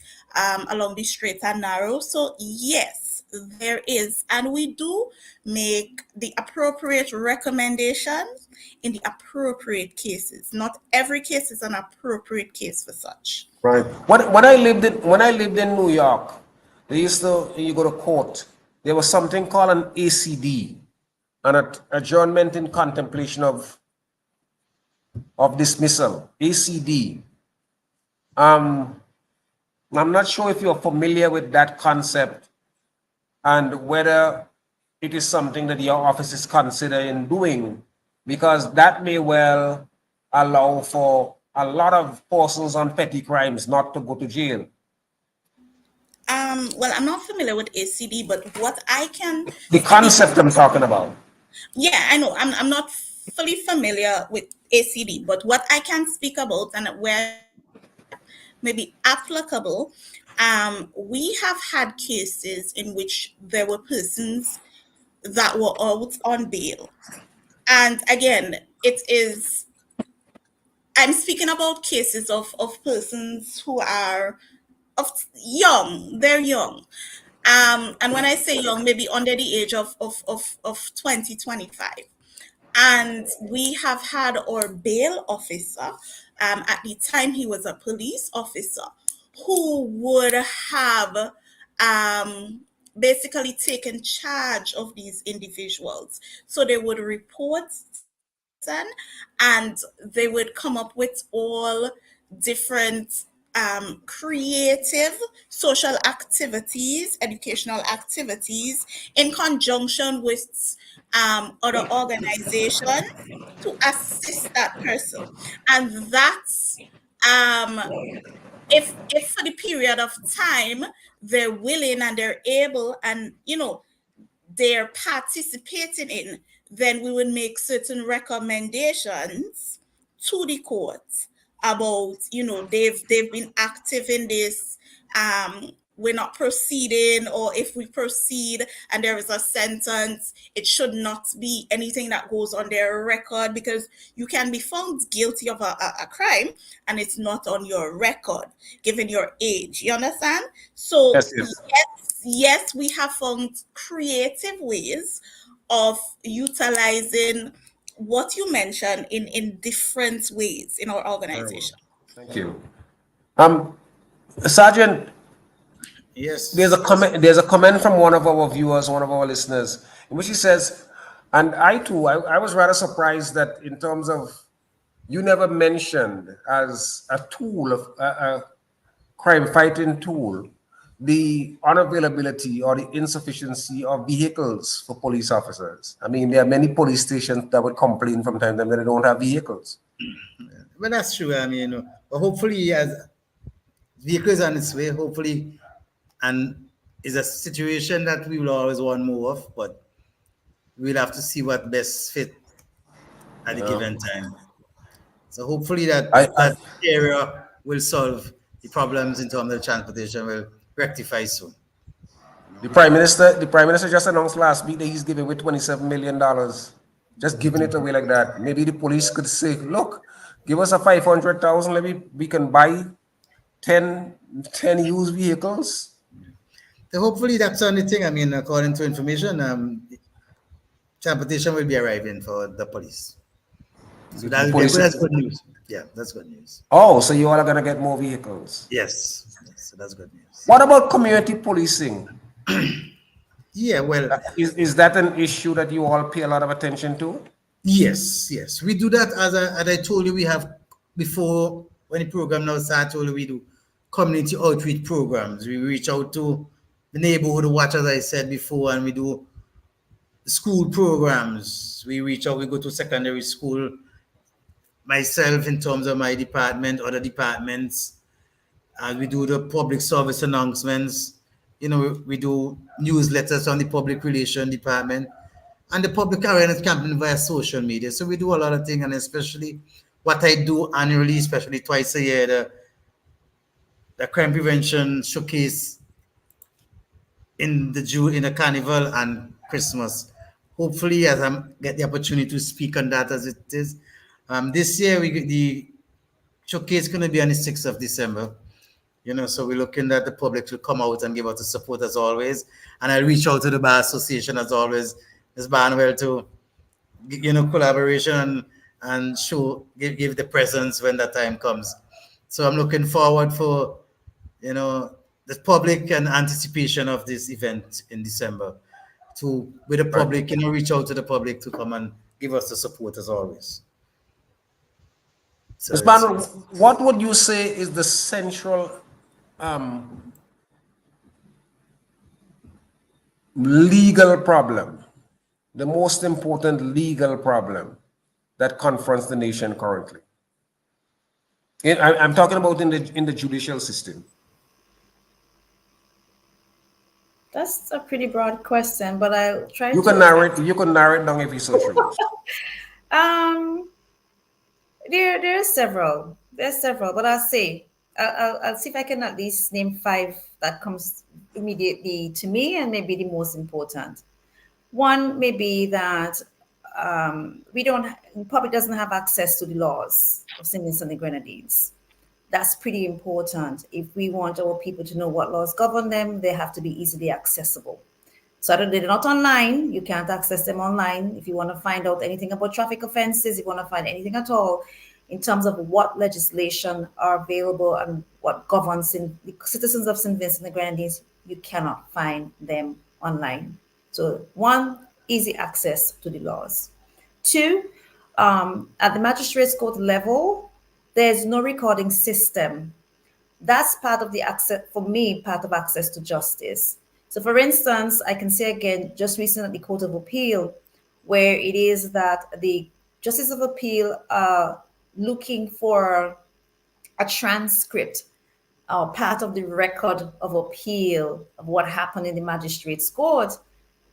along the straight and narrow. So yes, there is, and we do make the appropriate recommendations in the appropriate cases. Not every case is an appropriate case for such. Right. When I lived in New York, you go to court. There was something called an ACD, an adjournment in contemplation of dismissal. ACD. I'm not sure if you're familiar with that concept and whether it is something that your office is considering doing, because that may well allow for a lot of persons on petty crimes not to go to jail. Well, I'm not familiar with ACD, but what I can The concept I'm talking about. Yeah, I know. I'm not fully familiar with ACD, but what I can speak about and where may be applicable, we have had cases in which there were persons that were out on bail. And again, I'm speaking about cases of persons who are they're young. And when I say young, maybe under the age of 20, 25. And we have had our bail officer, at the time he was a police officer, who would have basically taken charge of these individuals. So they would report and they would come up with all different creative social activities, educational activities in conjunction with other organizations to assist that person. And that's if for the period of time they're willing and they're able and they're participating in, then we would make certain recommendations to the court about, they've been active in this, we're not proceeding, or if we proceed and there is a sentence, it should not be anything that goes on their record, because you can be found guilty of a crime and it's not on your record given your age. You understand? So yes, we have found creative ways of utilizing what you mentioned in different ways in our organization. Thank you. Sergeant, Yes. there's a comment from one of our viewers, one of our listeners, in which he says, and I too, I was rather surprised that in terms of, you never mentioned as a tool of a crime fighting tool, the unavailability or the insufficiency of vehicles for police officers. I mean, there are many police stations that would complain from time to time that they don't have vehicles. Well, that's true. I mean, but hopefully, as vehicles on its way, hopefully, and it's a situation that we will always want more of, but we'll have to see what best fit at the given time. So hopefully that area will solve the problems in terms of transportation, will rectify soon. The Prime Minister just announced last week that he's giving away $27 million. Just giving it away like that. Maybe the police could say, look, give us a 500,000, maybe we can buy 10 used vehicles. So hopefully that's the only thing. I mean, according to information, transportation will be arriving for the police. So The police. that's good news. Yeah, that's good news. Oh, so you all are gonna get more vehicles. Yes, so that's good news. What about community policing? Yeah, well, Is that an issue that you all pay a lot of attention to? yes, we do that as I told you. We have before when the program now started. I told you we do community outreach programs. We reach out to the neighborhood watch, as I said before, and we do school programs. We reach out. We go to secondary school. Myself, in terms of my department, other departments, we do the public service announcements. You know, we do newsletters on the public relation department and the public awareness campaign via social media. So we do a lot of things, and especially what I do annually, especially twice a year, the crime prevention showcase in the carnival and Christmas. Hopefully, as I get the opportunity to speak on that as it is, this year the showcase going to be on the 6th of December. You know, so we're looking at the public to come out and give us the support as always. And I reach out to the Bar Association as always, Ms. Barnwell, to collaboration and give the presence when that time comes. So I'm looking forward for the public and anticipation of this event in December to with the public, reach out to the public to come and give us the support as always. So Ms. Banner, what would you say is the central legal problem, the most important legal problem that confronts the nation currently? I'm talking about in the judicial system. That's a pretty broad question, but I'll try You to. can narrow it. You can narrow it down if you so choose. There are several. There's several, but I'll say I'll see if I can at least name 5 that comes immediately to me and maybe the most important. One may be that the public doesn't have access to the laws of St. Vincent and the Grenadines. That's pretty important. If we want our people to know what laws govern them, they have to be easily accessible. So they're not online. You can't access them online. If you want to find out anything about traffic offenses, if you want to find anything at all in terms of what legislation are available and what governs in the citizens of St. Vincent and the Grenadines, you cannot find them online. So 1, easy access to the laws. 2, at the magistrates court level, there's no recording system. That's part of the access, for me, part of access to justice. So for instance, I can say again, just recently at the Court of Appeal, where it is that the Justice of Appeal are looking for a transcript or part of the record of appeal of what happened in the magistrate's court.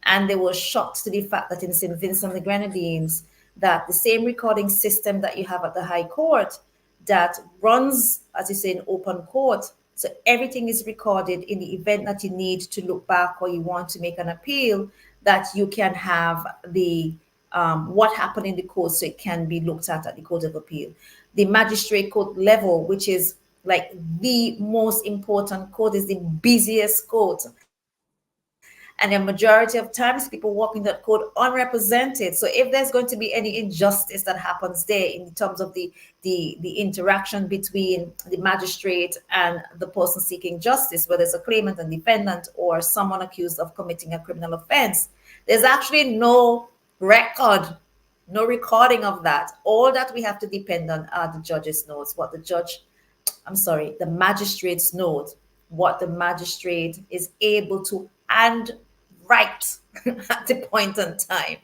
And they were shocked to the fact that in St. Vincent and the Grenadines, that the same recording system that you have at the High Court that runs, as you say, in open court. So everything is recorded in the event that you need to look back or you want to make an appeal, that you can have the what happened in the court so it can be looked at the Court of Appeal. The magistrate court level, which is like the most important court, is the busiest court. And the majority of times people walk in that court unrepresented. So if there's going to be any injustice that happens there in terms of the interaction between the magistrate and the person seeking justice, whether it's a claimant and defendant or someone accused of committing a criminal offense, there's actually no record, no recording of that. All that we have to depend on are the judge's notes, the magistrate's note, what the magistrate is able to and right at the point in time.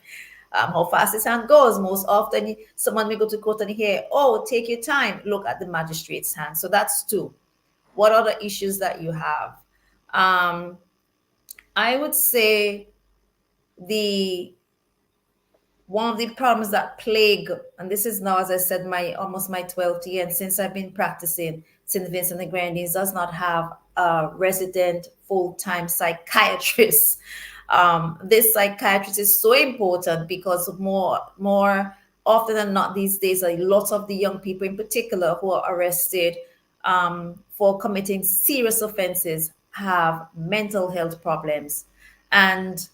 How fast his hand goes. Most often, someone may go to court and hear, "Oh, take your time. Look at the magistrate's hand." So that's 2. What are the issues that you have? I would say one of the problems that plague, and this is now, as I said, almost my 12th year, and since I've been practicing, St. Vincent and the Grenadines does not have a resident full-time psychiatrist. This psychiatrist is so important because more often than not these days, a lot of the young people in particular who are arrested for committing serious offenses have mental health problems. And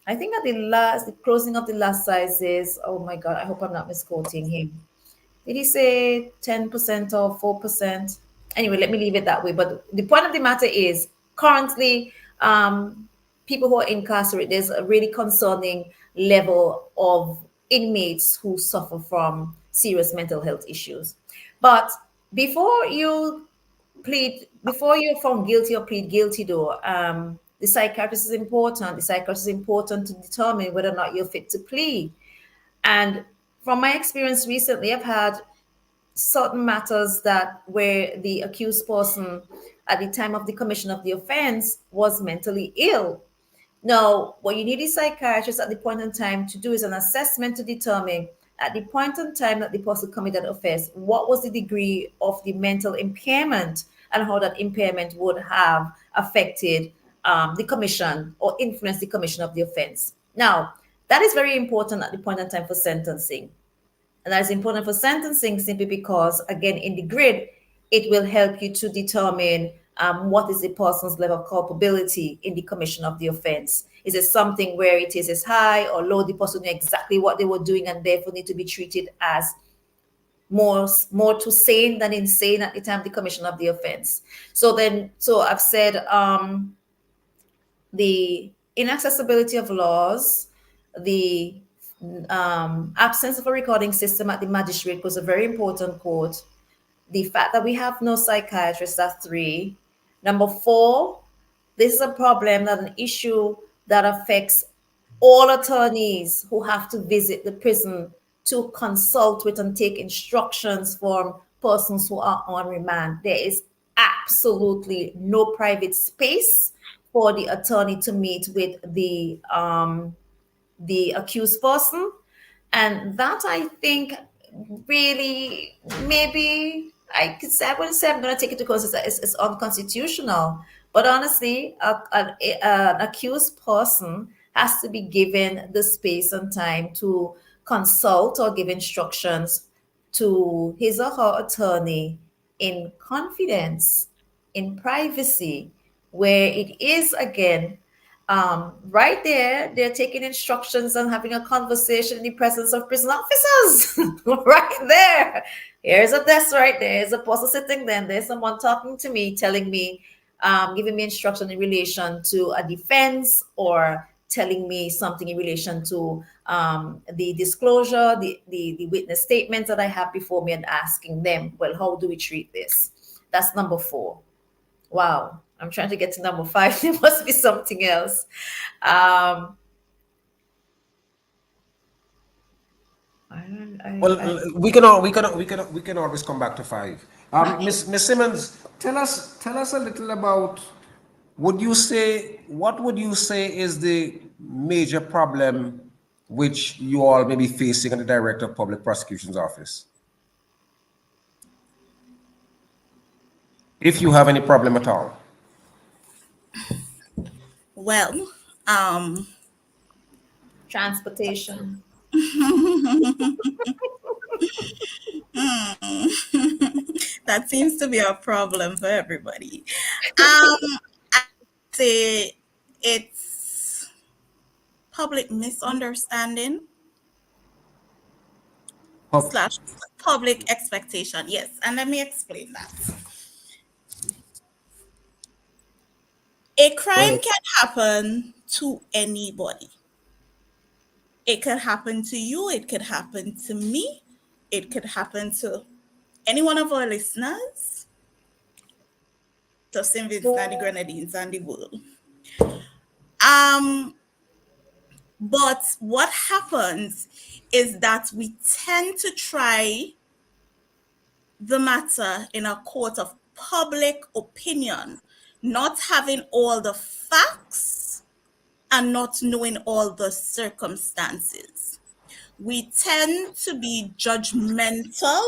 I think at the closing of the last sizes, oh my God, I hope I'm not misquoting him. did he say 10% or 4%? Anyway, let me leave it that way. But the point of the matter is currently, people who are incarcerated, there's a really concerning level of inmates who suffer from serious mental health issues. But before you before you're found guilty or plead guilty, though, the psychiatrist is important. The psychiatrist is important to determine whether or not you're fit to plead. And from my experience recently, I've had certain matters that where the accused person at the time of the commission of the offense was mentally ill. Now, what you need a psychiatrist at the point in time to do is an assessment to determine at the point in time that the person committed offense, what was the degree of the mental impairment and how that impairment would have affected the commission or influenced the commission of the offense. Now, that is very important at the point in time for sentencing. And that is important for sentencing simply because, again, in the grid, it will help you to determine what is the person's level of culpability in the commission of the offense. Is it something where it is high or low? The person knew exactly what they were doing and therefore need to be treated as more to sane than insane at the time of the commission of the offense. So I've said the inaccessibility of laws, the absence of a recording system at the magistrate was a very important quote. The fact that we have no psychiatrists, that's 3. Number 4, this is a problem, that an issue that affects all attorneys who have to visit the prison to consult with and take instructions from persons who are on remand. There is absolutely no private space for the attorney to meet with the accused person. And that, I think, really, maybe I wouldn't say I'm going to take it to court. It's unconstitutional. But honestly, an accused person has to be given the space and time to consult or give instructions to his or her attorney in confidence, in privacy, where it is, again, right there, they're taking instructions and having a conversation in the presence of prison officers. Right there. Here's a desk right there. There's a person sitting there. There's someone talking to me, telling me, giving me instruction in relation to a defense or telling me something in relation to the disclosure, the witness statements that I have before me, and asking them, well, how do we treat this? That's number 4. Wow, I'm trying to get to number 5. There must be something else. Well, we can always come back to 5. Miss Simmons, tell us a little about. What would you say is the major problem which you all may be facing in the Director of Public Prosecution's office? If you have any problem at all. Well, Transportation. that seems to be a problem for everybody. I'd say it's public misunderstanding slash public expectation. Yes, and let me explain that. A crime can happen to anybody. It could happen to you. It could happen to me. It could happen to any one of our listeners. To St. Vincent and the Grenadines and the world. But what happens is that we tend to try the matter in a court of public opinion, not having all the facts and not knowing all the circumstances. We tend to be judgmental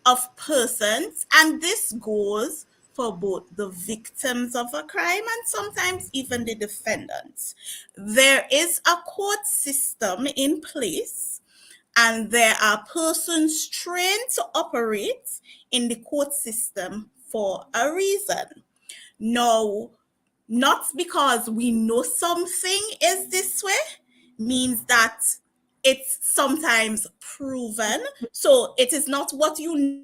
of persons, and this goes for both the victims of a crime and sometimes even the defendants. There is a court system in place, and there are persons trained to operate in the court system for a reason. Now, not because we know something is this way means that it's sometimes proven. So it is not what you know,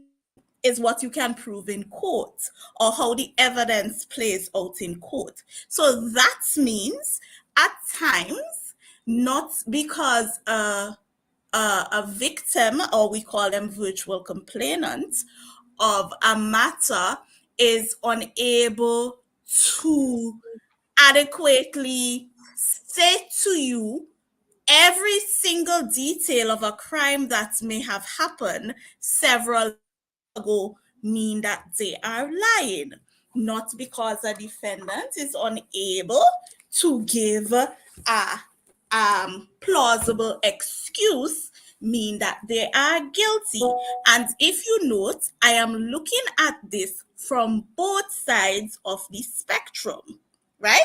is what you can prove in court, or how the evidence plays out in court. So that means at times, not because a victim, or we call them virtual complainants, of a matter is unable to adequately say to you every single detail of a crime that may have happened several ago, mean that they are lying, not because a defendant is unable to give a plausible excuse, mean that they are guilty. And if you note, I am looking at this from both sides of the spectrum, right?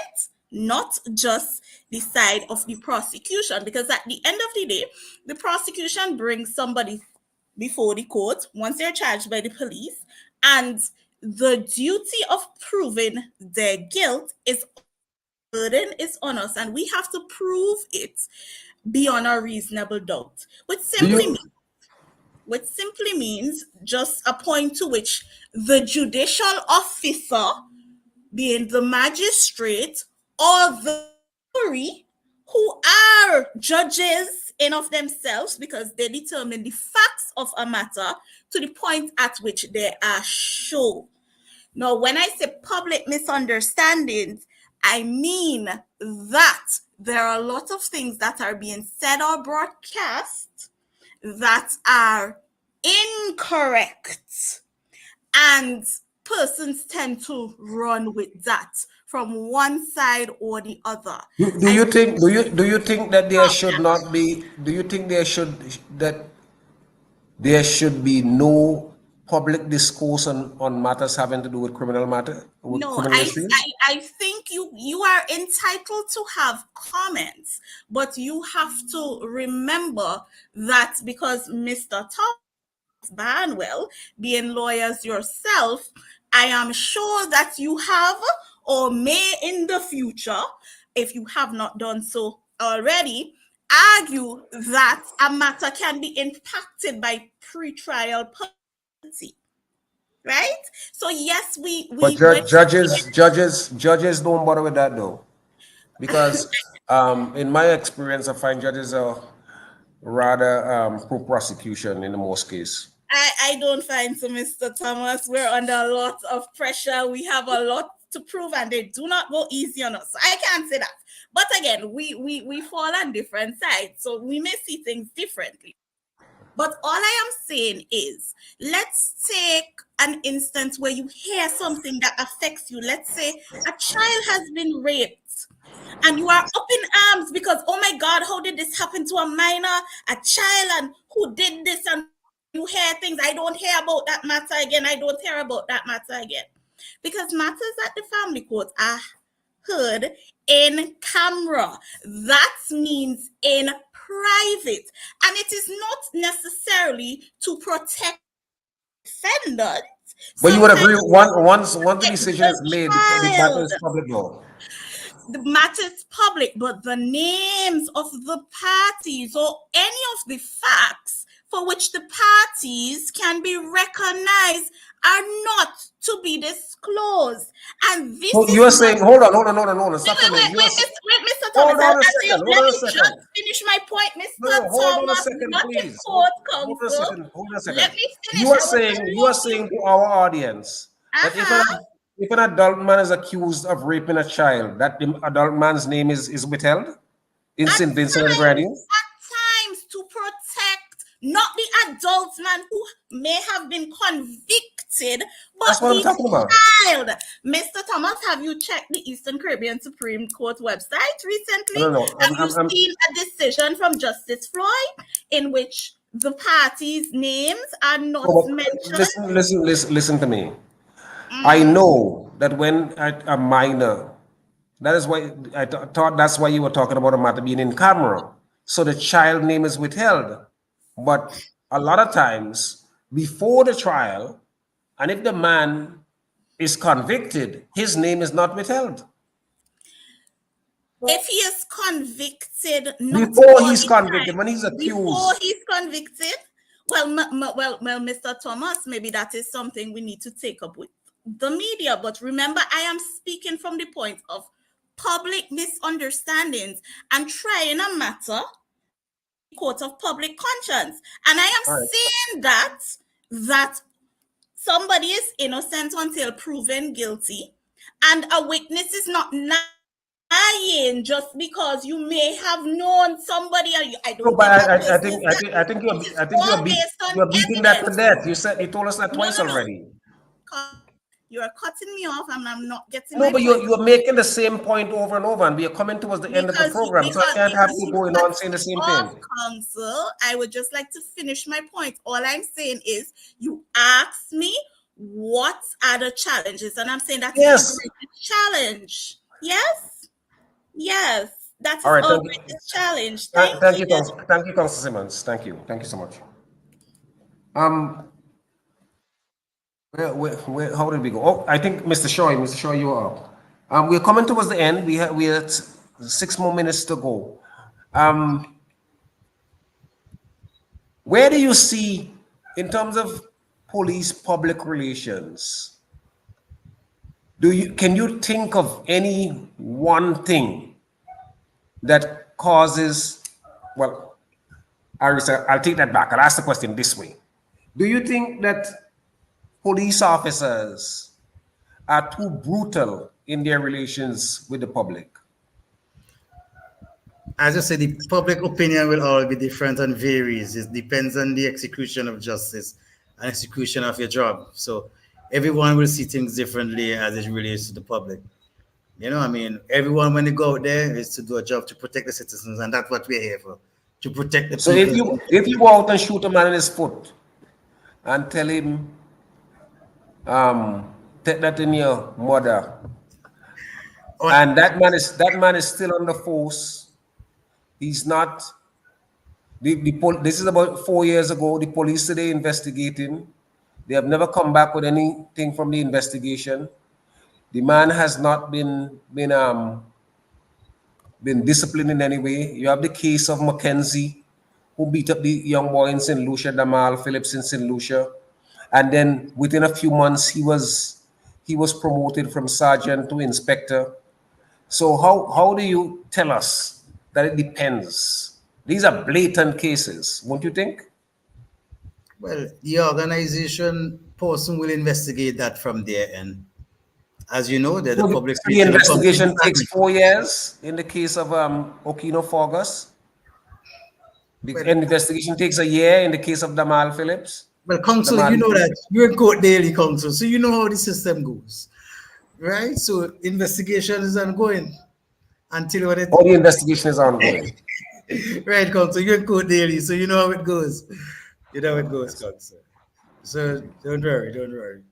Not just the side of the prosecution, because at the end of the day, the prosecution brings somebody before the court once they're charged by the police, and the duty of proving their guilt is burden is on us, and we have to prove it beyond a reasonable doubt, Do you which simply means just a point to which the judicial officer, being the magistrate or the jury, who are judges in of themselves because they determine the facts of a matter to the point at which they are shown. Now, when I say public misunderstandings, I mean that there are a lot of things that are being said or broadcast that are incorrect, and persons tend to run with that from one side or the other. do you think that there should not be? Do you think there should be no public discourse on matters having to do with criminal No, criminal issues? I think you are entitled to have comments, but you have to remember that because Mr. Thomas Barnwell, being lawyers yourself, I am sure that you have, or may in the future, if you have not done so already, argue that a matter can be impacted by pretrial publicity. Right? So yes, But when judges don't bother with that though, because in my experience, I find judges are rather pro prosecution in the most case. I don't find so, Mr. Thomas. We're under a lot of pressure. We have a lot to prove, and they do not go easy on us. I can't say that. But again, we fall on different sides, so we may see things differently. But all I am saying is, let's take an instance where you hear something that affects you. Let's say a child has been raped, and you are up in arms because, oh my God, how did this happen to a minor, a child, and who did this? And you hear things, I don't hear about that matter again. I don't hear about that matter again. Because matters at the family court are heard in camera. That means in private. And it is not necessarily to protect defendants. But you would agree once the decision is made, the matter is public law. The matter is public, but the names of the parties or any of the facts for which the parties can be recognized are not to be disclosed. And this So is you are saying, hold on, stop a minute. wait, Mr. Hold Thomas. on a second, hold on a second. Just finish my point, Mr. No, hold on a Thomas. second, Not please. the court Hold on a counsel. second. Let me finish. You are saying to our audience that if an adult man is accused of raping a child, that the adult man's name is withheld in St. Vincent and Grenadines? At times, to protect not the adult man who may have been convicted, but That's what I'm talking about. child. Mr. Thomas, have you checked the Eastern Caribbean Supreme Court website recently? No. Have you seen a decision from Justice Floyd in which the parties' names are not mentioned? Listen to me. I know that when a minor, that is why I thought that's why you were talking about a matter being in camera. So the child name is withheld. But a lot of times before the trial, and if the man is convicted, his name is not withheld. if he is convicted, not Before for he's the convicted, crime, when he's before accused. he's convicted, well, Mr. Thomas, maybe that is something we need to take up with the media. But remember, I am speaking from the point of public misunderstandings and trying a matter court of public conscience. And I All am right. saying that somebody is innocent until proven guilty, and a witness is not lying just because you may have known somebody. I No, don't but get how this is I think it is all based on you're beating that to evidence. death. You told us that No, twice no, no. already. You are cutting me off, and I'm not getting No, my but point. you're making the same point over and over, and we are coming towards the end of the Because program, so I can't have you you going cut on saying the me same off, thing. counsel. I would just like to finish my point. All I'm saying is you asked me what are the challenges, and I'm saying that is Yes. the greatest challenge. Yes, yes, that All is right. our Thank you. greatest challenge. Thank Thank you. you, Council Simmons. Thank you. Thank you so much. How did we go? Oh, I think Mr. Shaw, you are up. We're coming towards the end. We have 6 more minutes to go. Where do you see, in terms of police public relations, can you think of any one thing that causes, well, I'll take that back. I'll ask the question this way. Do you think that police officers are too brutal in their relations with the public? As I said, the public opinion will all be different and varies. It depends on the execution of justice and execution of your job. So everyone will see things differently as it relates to the public. You know, I mean, everyone when they go out there is to do a job to protect the citizens, and that's what we're here for, to protect the So people. if you go out and shoot a man in his foot and tell him, take that in your mother, and that man is still on the force. He's not. This is about 4 years ago. The police today investigating. They have never come back with anything from the investigation. The man has not been disciplined in any way. You have the case of Mackenzie, who beat up the young boy in St. Lucia, Damal Phillips in St. Lucia, and then within a few months he was promoted from sergeant to inspector. So how do you tell us that it depends? These are blatant cases, won't you think? Well, the organization person will investigate that from their end. As you know, they're the So public the relations investigation takes department. 4 years in the case of Okino Forgus. The Well, investigation takes a year in the case of Damal Phillips. well, counsel, you Damal know that Phillips. you're in court daily, counsel, so you know how the system goes, right? So investigation is ongoing until when it All the investigation is ongoing. right, counsel. You're in court daily, so you know how it goes. You know how it goes, counsel. So don't worry, don't worry.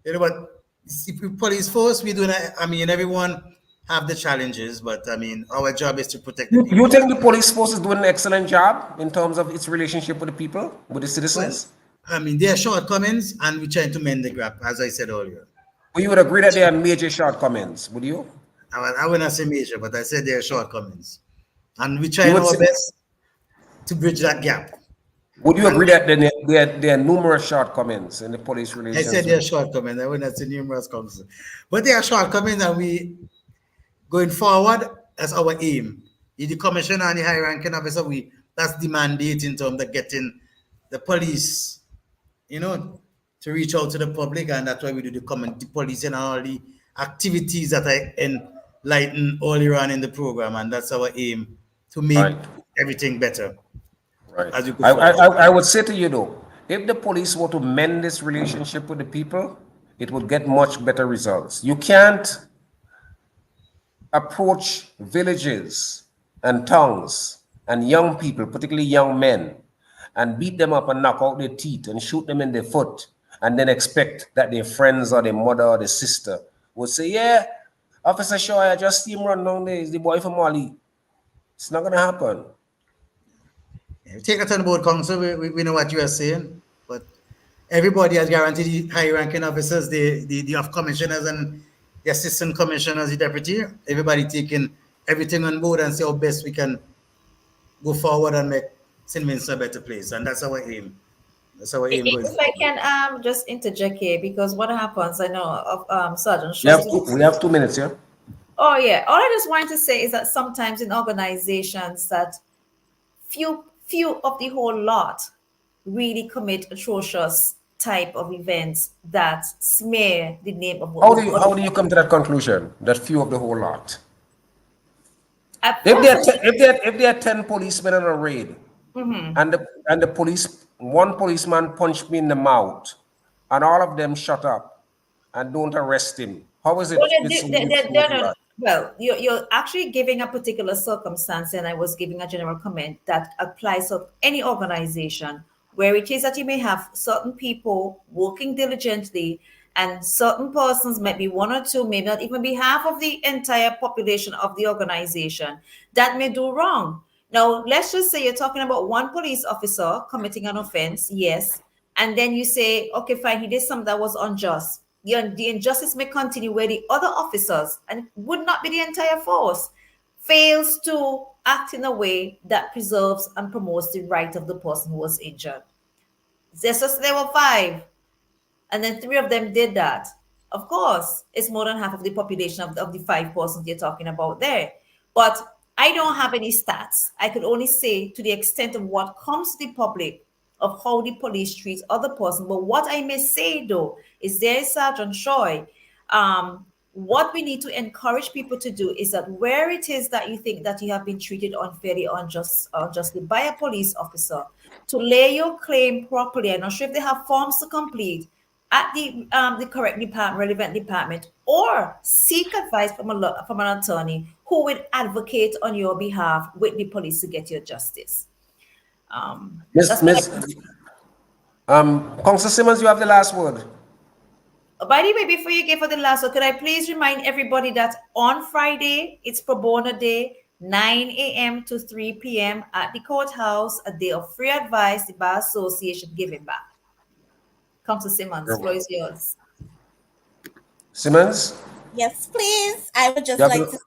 You know what? If we police force, we do not. I mean, everyone have the challenges, but I mean, our job is to protect the You people. think the police force is doing an excellent job in terms of its relationship with the people, with the Well, citizens? I mean, there are shortcomings, and we're trying to mend the gap, as I said earlier. Well, you would agree that there are major shortcomings, would you? I will not say major, but I said there are shortcomings, and we're You trying would our say, best to bridge that gap. would you And agree that there are numerous shortcomings in the police I said relations there with are shortcomings. I will not say numerous comings, but there are shortcomings, and we going forward. That's our aim. The commissioner and the high ranking officer, that's the mandate in terms of getting the police, you know, to reach out to the public, and that's why we do the police and all the activities that I enlightened earlier on in the program, and that's our aim to make Right. everything better Right. as we go forward. I would say to you though, if the police were to mend this relationship with the people, it would get much better results. You can't approach villages and towns and young people, particularly young men, and beat them up and knock out their teeth and shoot them in their foot, and then expect that their friends or their mother or their sister would say, yeah, Officer Shaw, I just see him run down there. He's the boy from Mali. It's not going to happen. Take it on board, council. We know what you are saying, but everybody has guaranteed the high ranking officers, the commissioners and the assistant commissioners, the deputy, everybody taking everything on board and see how best we can go forward and make St. Vincent a better place. And that's our aim. That's our aim going If I forward. can just interject here, because what happens, I know of Sergeant We have Shaw. we have 2 minutes here. Oh yeah, all I just wanted to say is that sometimes in organizations that few of the whole lot really commit atrocious type of events that smear the name of what How do you come to that conclusion? That few of the whole lot. At If first, if there are 10 policemen on a raid, and the police one policeman punched me in the mouth, and all of them shut up and don't arrest him, how is it well, it's only a few of the lot? well, you're actually giving a particular circumstance, and I was giving a general comment that applies to any organization where it is that you may have certain people working diligently, and certain persons, might be one or two, maybe not even be half of the entire population of the organization, that may do wrong. Now, let's just say you're talking about one police officer committing an offense, yes, and then you say, okay, fine, he did something that was unjust. The injustice may continue where the other officers, and would not be the entire force, fails to act in a way that preserves and promotes the right of the person who was injured. There's just there were five, and then three of them did that. Of course, it's more than half of the population of the 5% you're talking about there. But I don't have any stats. I could only say to the extent of what comes to the public of how the police treats other person. But what I may say though is there, Sergeant Shoy, what we need to encourage people to do is that where it is that you think that you have been treated unfairly, unjustly by a police officer, to lay your claim properly. I'm not sure if they have forms to complete at the correct department, relevant department, or seek advice from an attorney who will advocate on your behalf with the police to get your justice. Miss Councillor Simmons, you have the last word. By the way, before you give for the last one, could I please remind everybody that on Friday, it's Pro Bono Day, 9 a.m. to 3 p.m. at the courthouse, a day of free advice, the Bar Association giving back. Councillor Simmons, floor is yours. Simmons? Yes, please. I would just like to say,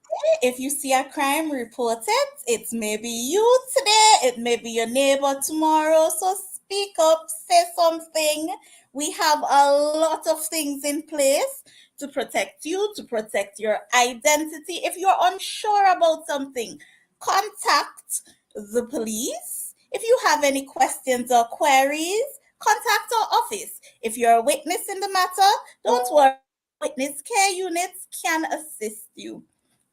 if you see a crime, report it. It may be you today, it may be your neighbor tomorrow. So speak up, say something. We have a lot of things in place to protect you, to protect your identity. If you're unsure about something, contact the police. If you have any questions or queries, contact our office. If you're a witness in the matter, don't worry. Witness care units can assist you.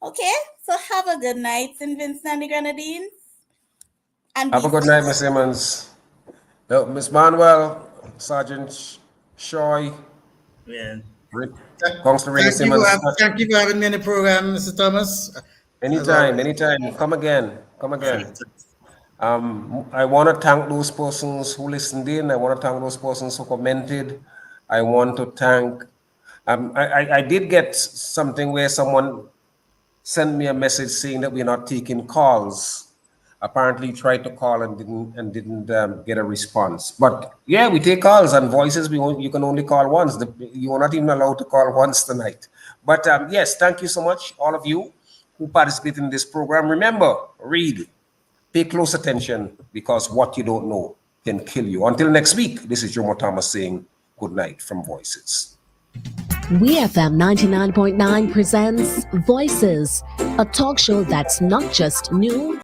Okay? So have a good night, St. Vincent and the Grenadines. And have a good night, Miss Simmons. Miss Manuel, Sergeant Shoy, Yeah. Councillor Simmons. Thank you for having me in the program, Mr. Thomas. Anytime. Come again. I want to thank those persons who listened in. I want to thank those persons who commented. I want to thank. I did get something where someone sent me a message saying that we're not taking calls. Apparently, tried to call and didn't get a response. But yeah, we take calls and voices. You can only call once. You are not even allowed to call once tonight. But yes, thank you so much, all of you who participate in this program. Remember, read, pay close attention, because what you don't know can kill you. Until next week, this is Jomo Thomas saying good night from Voices. WeFM 99.9 presents Voices, a talk show that's not just new.